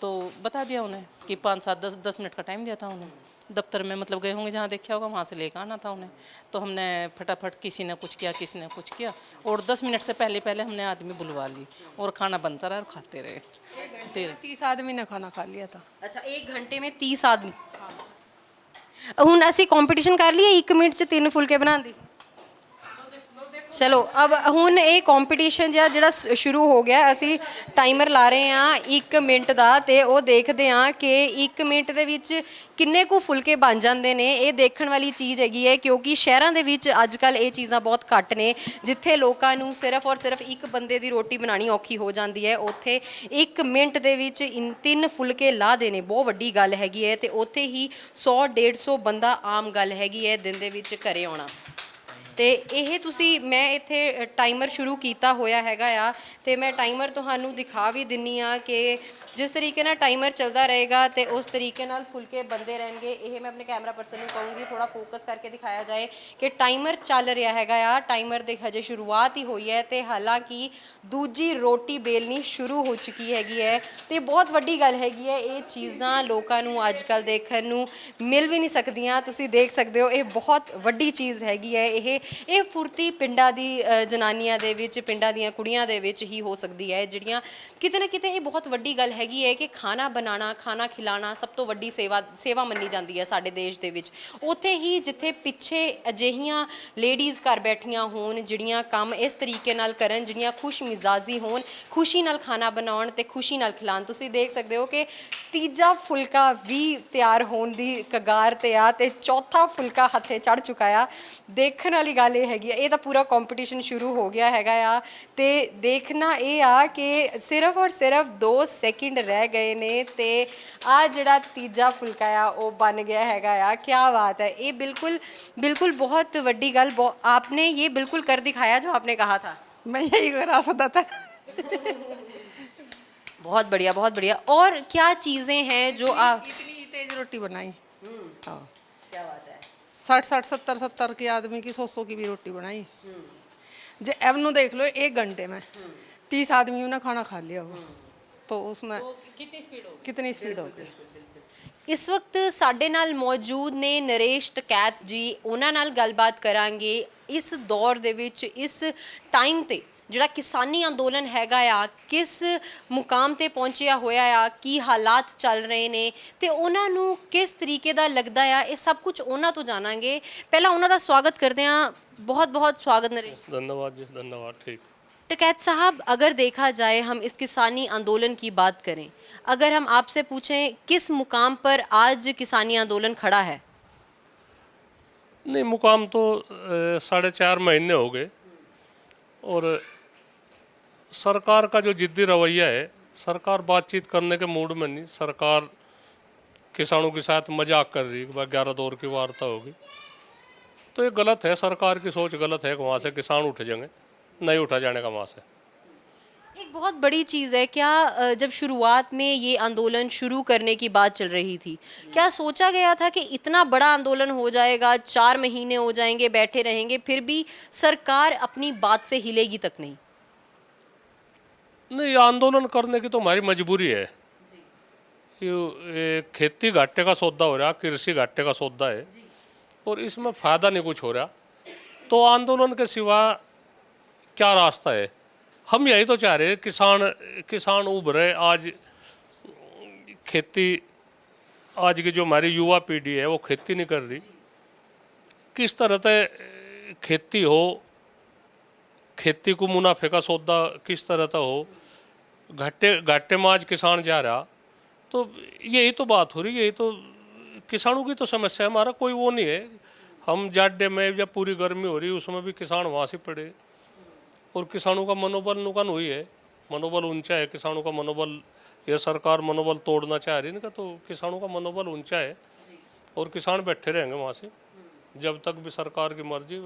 तो बता दिया उन्हें कि 5-7-10 मिनट का टाइम दिया था उन्हें। दफ्तर में मतलब गए होंगे जहाँ देखा होगा, वहाँ से लेकर आना था उन्हें। तो हमने फटाफट किसी ने कुछ किया, किसी ने कुछ किया, और 10 मिनट से पहले पहले हमने आदमी बुलवा ली और खाना बनता रहा और खाते रहे। 30 आदमी ने खाना खा लिया था। अच्छा, 1 घंटे में 30 आदमी। ਹੁਣ ਅਸੀਂ ਕੰਪੀਟੀਸ਼ਨ ਕਰ ਲਈਏ 1 ਮਿੰਟ 'ਚ 3 ਫੁਲਕੇ ਬਣਾਉਣ ਦੀ। ਚਲੋ अब ਹੁਣ ਇਹ ਕੰਪੀਟੀਸ਼ਨ ਜਿਹੜਾ ਸ਼ੁਰੂ ਹੋ ਗਿਆ, ਅਸੀਂ ਟਾਈਮਰ ਲਾ ਰਹੇ ਹਾਂ 1 ਮਿੰਟ ਦਾ ਤੇ ਉਹ ਦੇਖਦੇ ਹਾਂ ਕਿ 1 ਮਿੰਟ ਦੇ ਵਿੱਚ ਕਿੰਨੇ ਕੁ ਫੁਲਕੇ ਬਣ ਜਾਂਦੇ ਨੇ। ਇਹ ਦੇਖਣ ਵਾਲੀ ਚੀਜ਼ ਹੈਗੀ ਹੈ ਕਿਉਂਕਿ ਸ਼ਹਿਰਾਂ ਦੇ ਵਿੱਚ ਅੱਜ ਕੱਲ੍ਹ ਇਹ ਚੀਜ਼ਾਂ ਬਹੁਤ ਘੱਟ ਨੇ, ਜਿੱਥੇ ਲੋਕਾਂ ਨੂੰ ਸਿਰਫ ਔਰ ਸਿਰਫ ਇੱਕ ਬੰਦੇ ਦੀ ਰੋਟੀ ਬਣਾਉਣੀ ਔਖੀ ਹੋ ਜਾਂਦੀ ਹੈ, ਉੱਥੇ 1 ਮਿੰਟ ਦੇ ਵਿੱਚ 3 ਫੁਲਕੇ ਲਾ ਦੇਣੇ ਬਹੁਤ ਵੱਡੀ ਗੱਲ ਹੈਗੀ ਹੈ। ਤੇ ਉੱਥੇ ਹੀ 100-150 ਬੰਦਾ ਆਮ ਗੱਲ ਹੈਗੀ ਹੈ ਦਿਨ ਦੇ ਵਿੱਚ ਘਰੇ ਆਉਣਾ। ਤੇ ਇਹ ਤੁਸੀਂ, ਮੈਂ ਇੱਥੇ ਟਾਈਮਰ ਸ਼ੁਰੂ ਕੀਤਾ ਹੋਇਆ ਹੈਗਾ ਆ ਤੇ ਮੈਂ ਟਾਈਮਰ ਤੁਹਾਨੂੰ ਦਿਖਾ ਵੀ ਦਿੰਨੀ ਆ ਕਿ ਜਿਸ ਤਰੀਕੇ ਨਾਲ ਟਾਈਮਰ ਚੱਲਦਾ ਰਹੇਗਾ ਤੇ ਉਸ ਤਰੀਕੇ ਨਾਲ ਫੁਲਕੇ ਬਣਦੇ ਰਹਿਣਗੇ। ਇਹ ਮੈਂ ਆਪਣੇ ਕੈਮਰਾ ਪਰਸਨ ਨੂੰ ਕਹੂੰਗੀ ਥੋੜਾ ਫੋਕਸ ਕਰਕੇ ਦਿਖਾਇਆ ਜਾਏ ਕਿ ਟਾਈਮਰ ਚੱਲ ਰਿਹਾ ਹੈਗਾ ਆ। ਟਾਈਮਰ ਦੇ ਹਜੇ ਸ਼ੁਰੂਆਤ ਹੀ ਹੋਈ ਹੈ ਤੇ ਹਾਲਾਂਕਿ ਦੂਜੀ ਰੋਟੀ ਬੇਲਣੀ ਸ਼ੁਰੂ ਹੋ ਚੁੱਕੀ ਹੈਗੀ ਹੈ ਤੇ ਬਹੁਤ ਵੱਡੀ ਗੱਲ ਹੈਗੀ ਹੈ। ਇਹ ਚੀਜ਼ਾਂ ਲੋਕਾਂ ਨੂੰ ਅੱਜ ਕੱਲ੍ਹ ਦੇਖਣ ਨੂੰ ਮਿਲ ਵੀ ਨਹੀਂ ਸਕਦੀਆਂ। ਤੁਸੀਂ ਦੇਖ ਸਕਦੇ ਹੋ, ਇਹ ਬਹੁਤ ਵੱਡੀ ਚੀਜ਼ ਹੈਗੀ ਹੈ। ਇਹ ਫੁਰਤੀ ਪਿੰਡਾਂ ਦੀ ਜਨਾਨੀਆਂ ਦੇ ਵਿੱਚ, ਪਿੰਡਾਂ ਦੀਆਂ ਕੁੜੀਆਂ ਦੇ ਵਿੱਚ ਹੀ ਹੋ ਸਕਦੀ ਹੈ, ਜਿਹੜੀਆਂ ਕਿਤੇ ਨਾ ਕਿਤੇ ਇਹ ਬਹੁਤ ਵੱਡੀ ਗੱਲ ਹੈਗੀ ਹੈ ਕਿ ਖਾਣਾ ਬਣਾਉਣਾ, ਖਾਣਾ ਖਿਲਾਉਣਾ ਸਭ ਤੋਂ ਵੱਡੀ ਸੇਵਾ ਮੰਨੀ ਜਾਂਦੀ ਹੈ ਸਾਡੇ ਦੇਸ਼ ਦੇ ਵਿੱਚ। ਉੱਥੇ ਹੀ ਜਿੱਥੇ ਪਿੱਛੇ ਅਜਿਹੀਆਂ ਲੇਡੀਜ਼ ਘਰ ਬੈਠੀਆਂ ਹੋਣ ਜਿਹੜੀਆਂ ਕੰਮ ਇਸ ਤਰੀਕੇ ਨਾਲ ਕਰਨ, ਜਿਹੜੀਆਂ ਖੁਸ਼ ਮਿਜ਼ਾਜੀ ਹੋਣ, ਖੁਸ਼ੀ ਨਾਲ ਖਾਣਾ ਬਣਾਉਣ ਤੇ ਖੁਸ਼ੀ ਨਾਲ ਖਿਲਾਉਣ। ਤੁਸੀਂ ਦੇਖ ਸਕਦੇ ਹੋ ਕਿ ਤੀਜਾ ਫੁਲਕਾ ਵੀ ਤਿਆਰ ਹੋਣ ਦੀ ਕਗਾਰ ਤੇ ਆ ਤੇ ਚੌਥਾ ਫੁਲਕਾ ਹੱਥੇ ਚੜ ਚੁੱਕਾ ਆ। ਦੇਖਣ ਵਾਲੀ ਗੱਲ ਇਹ ਹੈਗੀ ਆ, ਇਹ ਤਾਂ ਪੂਰਾ ਕੰਪੀਟੀਸ਼ਨ ਸ਼ੁਰੂ ਹੋ ਗਿਆ ਹੈਗਾ ਆ ਤੇ ਦੇਖਣਾ ਇਹ ਆ ਕਿ ਸਿਰਫ ਔਰ ਸਿਰਫ 2 ਸੈਕਿੰਡ ਰਹਿ ਗਏ ਨੇ ਤੇ ਆ ਜਿਹੜਾ ਤੀਜਾ ਫੁਲਕਾ ਆ ਉਹ ਬਣ ਗਿਆ ਹੈਗਾ ਆ। ਕੀ ਬਾਤ ਹੈ! ਇਹ ਬਿਲकुल बहुत ਵੱਡੀ ਗੱਲ। आपने ये बिल्कुल कर दिखाया जो आपने कहा था। मैं यही करा सकता था। बहुत बढ़िया, बहुत बढ़िया। और क्या चीज़ें हैं जो आप इतनी तेज रोटी बनाई। हाँ, क्या बात है। 60 70 के आदमी की 100 की भी रोटी बनाई। जे अब नु देख लो 1 घंटे में 30 आदमियों ने खाना खा लिया हो, तो उसमें कितनी स्पीड होगी। ਇਸ ਵਕਤ ਸਾਡੇ ਨਾਲ ਮੌਜੂਦ ਨੇ ਨਰੇਸ਼ ਟਕੈਤ ਜੀ। ਉਹਨਾਂ ਨਾਲ ਗੱਲਬਾਤ ਕਰਾਂਗੇ ਇਸ ਦੌਰ ਦੇ ਵਿੱਚ, ਇਸ ਟਾਈਮ ਤੇ ਜਿਹੜਾ ਕਿਸਾਨੀ ਅੰਦੋਲਨ ਹੈਗਾ ਆ ਕਿਸ ਮੁਕਾਮ ਤੇ ਪਹੁੰਚਿਆ ਹੋਇਆ ਆ, ਕੀ ਹਾਲਾਤ ਚੱਲ ਰਹੇ ਨੇ ਤੇ ਉਹਨਾਂ ਨੂੰ ਕਿਸ ਤਰੀਕੇ ਦਾ ਲੱਗਦਾ ਆ, ਇਹ ਸਭ ਕੁਝ ਉਹਨਾਂ ਤੋਂ ਜਾਣਾਂਗੇ। ਪਹਿਲਾਂ ਉਹਨਾਂ ਦਾ ਸਵਾਗਤ ਕਰਦੇ ਹਾਂ। बहुत बहुत स्वागत नरेश। धन्यवाद जी, धन्यवाद। ठीक। टिकैत साहब, अगर देखा जाए हम इस किसानी आंदोलन की बात करें, अगर हम आपसे पूछें किस मुकाम पर आज किसानी आंदोलन खड़ा है? नहीं, मुकाम तो 4.5 महीने हो गए और सरकार का जो जिद्दी रवैया है, सरकार बातचीत करने के मूड में नहीं, सरकार किसानों के साथ मजाक कर रही है। 11 दौर की वार्ता होगी तो ये गलत है। सरकार की सोच गलत है कि वहाँ से किसान उठ जाएंगे, नहीं उठा जाने का वहाँ से। एक बहुत बड़ी चीज़ है, क्या जब शुरुआत में ये आंदोलन शुरू करने की बात चल रही थी, क्या सोचा गया था कि इतना बड़ा आंदोलन हो जाएगा, 4 महीने हो जाएंगे, बैठे रहेंगे, फिर भी सरकार अपनी बात से हिलेगी तक नहीं? नहीं, आंदोलन करने की तो हमारी मजबूरी है। ये खेती घाटे का सौदा हो रहा, कृषि घाटे का सौदा है और इसमें फ़ायदा नहीं कुछ हो रहा, तो आंदोलन के सिवा क्या रास्ता है? हम यही तो चाह रहे हैं, किसान उभरे। आज खेती, आज की जो हमारी युवा पीढ़ी है वो खेती नहीं कर रही। किस तरह से खेती हो, खेती को मुनाफे का सौदा किस तरह से हो, घाटे में आज किसान जा रहा, तो यही तो बात हो रही, यही तो किसानों की तो समस्या है। हमारा कोई वो नहीं है। हम जाडे में जब पूरी गर्मी हो रही उसमें भी किसान वहाँ से पड़े और किसानों का मनोबल नुकसान हुई है, मनोबल ऊंचा है किसानों का मनोबल। यह सरकार मनोबल तोड़ना चाह रही है ना, तो किसानों का मनोबल ऊंचा है और किसान बैठे रहेंगे वहाँ से जब तक भी सरकार की मर्जी।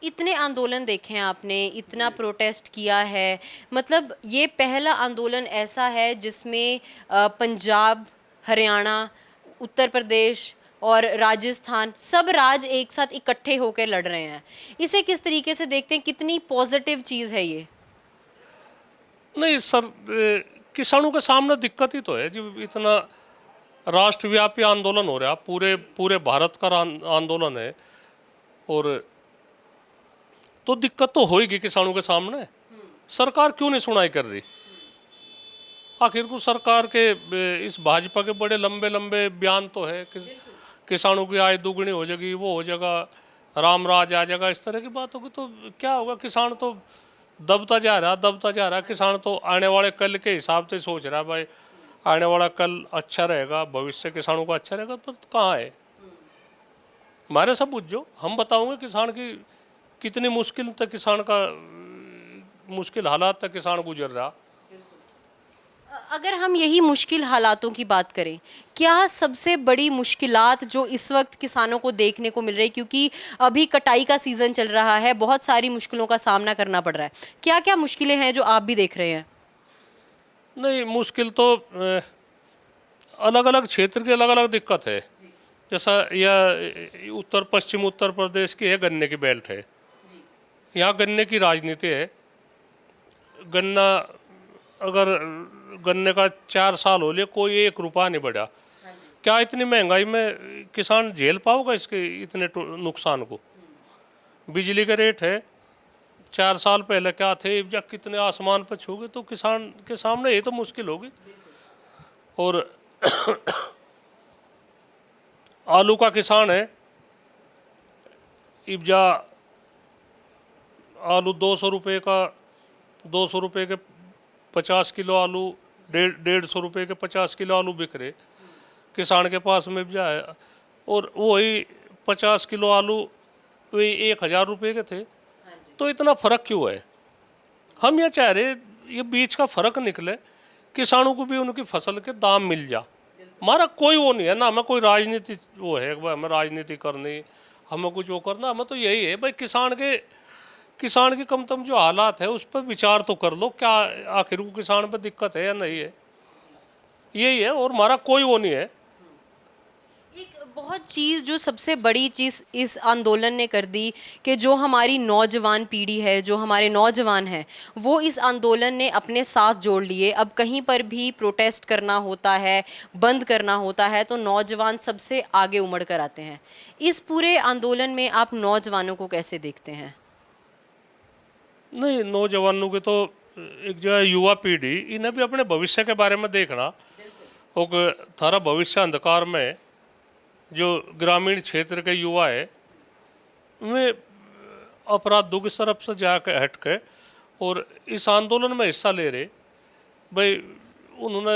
इतने आंदोलन देखे हैं आपने, इतना प्रोटेस्ट किया है, मतलब ये पहला आंदोलन ऐसा है जिसमें पंजाब, हरियाणा, उत्तर प्रदेश और राजस्थान, सब राज्य एक साथ इकट्ठे होकर लड़ रहे हैं। इसे किस तरीके से देखते हैं, कितनी पॉजिटिव चीज़ है ये? नहीं सर, किसानों के सामने दिक्कत ही तो है जी। इतना राष्ट्रव्यापी आंदोलन हो रहा, पूरे भारत का आंदोलन है और तो दिक्कत तो होएगी किसानों के सामने। सरकार क्यों नहीं सुनाई कर रही? आखिर को सरकार के इस भाजपा के बड़े लंबे लंबे बयान तो है कि किसानों की आय दुगनी हो जाएगी, वो हो जाएगा, राम राज आ जाएगा, इस तरह की बात होगी तो क्या होगा? किसान तो दबता जा रहा। किसान तो आने वाले कल के हिसाब से सोच रहा है, भाई आने वाला कल अच्छा रहेगा, भविष्य किसानों का अच्छा रहेगा, पर कहाँ है? हमारे सब बुझो, हम बताओगे किसान की कितनी मुश्किल तक, किसान का मुश्किल हालात तक किसान गुजर रहा। अगर हम यही मुश्किल हालातों की बात करें, क्या सबसे बड़ी मुश्किलात जो इस वक्त किसानों को देखने को मिल रही है, क्योंकि अभी कटाई का सीज़न चल रहा है, बहुत सारी मुश्किलों का सामना करना पड़ रहा है, क्या क्या मुश्किलें हैं जो आप भी देख रहे हैं? नहीं, मुश्किल तो अलग अलग क्षेत्र की अलग अलग दिक्कत है। जैसा यह उत्तर प्रदेश की है, गन्ने की बेल्ट है, यहाँ गन्ने की राजनीति है। गन्ना, अगर गन्ने का 4 साल हो लिए कोई 1 रुपया नहीं बढ़ा, क्या इतनी महंगाई में किसान झेल पाओगा इसके इतने नुकसान को? बिजली के रेट है, 4 साल पहले क्या थे, जब कितने आसमान पर छू गए, तो किसान के सामने ये तो मुश्किल होगी। और आलू का किसान है, इब्जा आलू 200 रुपये का, 200 रुपये के 50 किलो आलू, 150 रुपये के 50 किलो आलू बिक रहे किसान के पास में इब्जा है। और वही 50 किलो आलू वही 1000 रुपये के थे। तो इतना फ़र्क क्यों है? हम ये चाह रहे ये बीच का फ़र्क निकले, किसानों को भी उनकी फसल के दाम मिल जा। हमारा कोई वो नहीं है ना, हमें कोई राजनीति वो है भाई हमें राजनीति करनी, हमें कुछ वो करना। हमें तो यही है भाई किसान की कम जो हालात है उस पर विचार तो कर लो, क्या आखिर को किसान पर दिक्कत है या नहीं है, यही है। और हमारा कोई वो नहीं है। एक बहुत चीज़ जो सबसे बड़ी चीज़ इस आंदोलन ने कर दी कि जो हमारी नौजवान पीढ़ी है, जो हमारे नौजवान हैं, वो इस आंदोलन ने अपने साथ जोड़ लिए। अब कहीं पर भी प्रोटेस्ट करना होता है, बंद करना होता है, तो नौजवान सबसे आगे उमड़ कर आते हैं। इस पूरे आंदोलन में आप नौजवानों को कैसे देखते हैं? नहीं, नौजवानों के तो एक जो है युवा पीढ़ी, इन्हें भी अपने भविष्य के बारे में देखना। और थारा भविष्य अंधकार में है। जो ग्रामीण क्षेत्र के युवा है वे अपराधों की तरफ से जाकर हट के और इस आंदोलन में हिस्सा ले रहे। भाई उन्होंने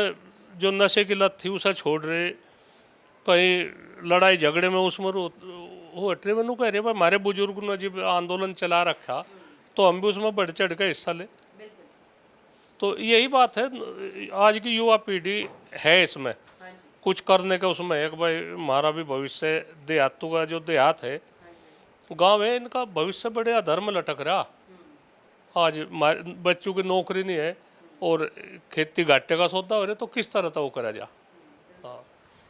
जो नशे की लत थी उसे छोड़ रहे, कहीं लड़ाई झगड़े में उसमें वो हट रहे। मैंने कह रहे भाई हमारे बुजुर्ग ने जब आंदोलन चला रखा तो हम भी उसमें बढ़ चढ़ के हिस्सा ले। तो यही बात है, आज की युवा पीढ़ी है इसमें कुछ करने का उसमें है कि भाई हमारा भी भविष्य, देहातों का जो देहात है, गांव है, इनका भविष्य बड़े अधर्म लटक रहा। आज बच्चों की नौकरी नहीं है और खेती घाटे का सौदा हो रहा, तो किस तरह तो वो करा जा।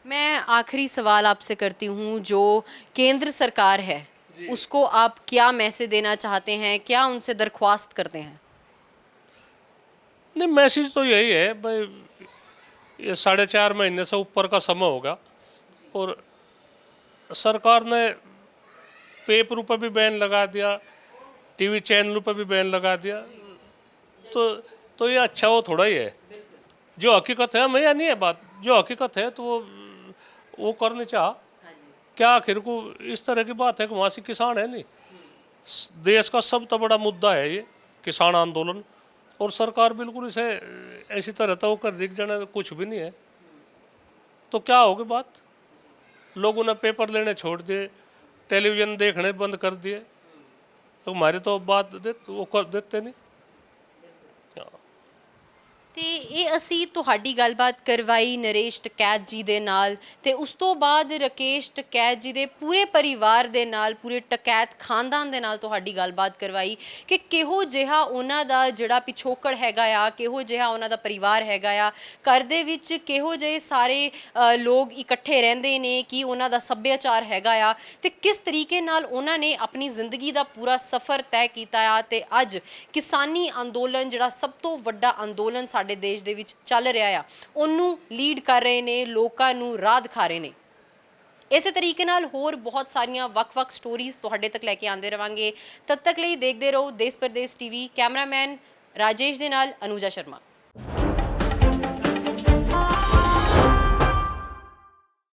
मैं आखिरी सवाल आपसे करती हूँ, जो केंद्र सरकार है उसको आप क्या मैसेज देना चाहते हैं, क्या उनसे दरख्वास्त करते हैं? नहीं, मैसेज तो यही है भाई, ये 4.5 महीने से ऊपर का समय होगा और सरकार ने पेपर पर भी बैन लगा दिया, टीवी चैनलों पर भी बैन लगा दिया। तो ये अच्छा वो थोड़ा ही है। जो हकीकत है, हमें या नहीं है बात, जो हकीकत है तो वो करने चाह। क्या आखिर को इस तरह की बात है कि वहाँ से किसान है नहीं, देश का सबसे बड़ा मुद्दा है ये किसान आंदोलन, और सरकार बिल्कुल इसे ऐसी तरह तो कर दिख जाना कुछ भी नहीं है। तो क्या होगी बात, लोगों ने पेपर लेने छोड़ दिए, टेलीविज़न देखने बंद कर दिए, तो हमारी तो बात वो कर देते नहीं। ਤੇ ਇਹ ਅਸੀਂ ਤੁਹਾਡੀ ਗੱਲਬਾਤ ਕਰਵਾਈ ਨਰੇਸ਼ ਟਕੈਤ ਜੀ ਦੇ ਨਾਲ, ਤੇ ਉਸ ਤੋਂ ਬਾਅਦ ਰਕੇਸ਼ ਟਕੈਤ ਜੀ ਦੇ ਪੂਰੇ ਪਰਿਵਾਰ ਦੇ ਨਾਲ, ਪੂਰੇ ਟਕੈਤ ਖਾਨਦਾਨ ਦੇ ਨਾਲ ਤੁਹਾਡੀ ਗੱਲਬਾਤ ਕਰਵਾਈ ਕਿ ਕਿਹੋ ਜਿਹਾ ਉਹਨਾਂ ਦਾ ਜਿਹੜਾ ਪਿਛੋਕੜ ਹੈਗਾ ਆ, ਕਿਹੋ ਜਿਹਾ ਉਹਨਾਂ ਦਾ ਪਰਿਵਾਰ ਹੈਗਾ ਆ, ਘਰ ਦੇ ਵਿੱਚ ਕਿਹੋ ਜਿਹੇ ਸਾਰੇ ਲੋਕ ਇਕੱਠੇ ਰਹਿੰਦੇ ਨੇ, ਕੀ ਉਹਨਾਂ ਦਾ ਸੱਭਿਆਚਾਰ ਹੈਗਾ ਆ, ਤੇ ਕਿਸ ਤਰੀਕੇ ਨਾਲ ਉਹਨਾਂ ਨੇ ਆਪਣੀ ਜ਼ਿੰਦਗੀ ਦਾ ਪੂਰਾ ਸਫ਼ਰ ਤੈਅ ਕੀਤਾ ਆ, ਤੇ ਅੱਜ ਕਿਸਾਨੀ ਅੰਦੋਲਨ ਜਿਹੜਾ ਸਭ ਤੋਂ ਵੱਡਾ ਅੰਦੋਲਨ ਸਾਡੇ ਦੇਸ਼ ਦੇ ਵਿੱਚ ਚੱਲ ਰਿਹਾ ਆ, ਉਹਨੂੰ ਲੀਡ ਕਰ ਰਹੇ ਨੇ, ਲੋਕਾਂ ਨੂੰ ਰਾਹ ਦਿਖਾ ਰਹੇ ਨੇ। ਇਸੇ ਤਰੀਕੇ ਨਾਲ ਹੋਰ ਬਹੁਤ ਸਾਰੀਆਂ ਵੱਖ-ਵੱਖ ਸਟੋਰੀਜ਼ ਤੁਹਾਡੇ ਤੱਕ ਲੈ ਕੇ ਆਉਂਦੇ ਰਵਾਂਗੇ। ਤਦ ਤੱਕ ਲਈ ਦੇਖਦੇ ਰਹੋ ਦੇਸ਼ ਪਰਦੇਸ ਟੀਵੀ। ਕੈਮਰਾਮੈਨ ਰਾਜੇਸ਼ ਦੇ ਨਾਲ ਅਨੂਜਾ ਸ਼ਰਮਾ।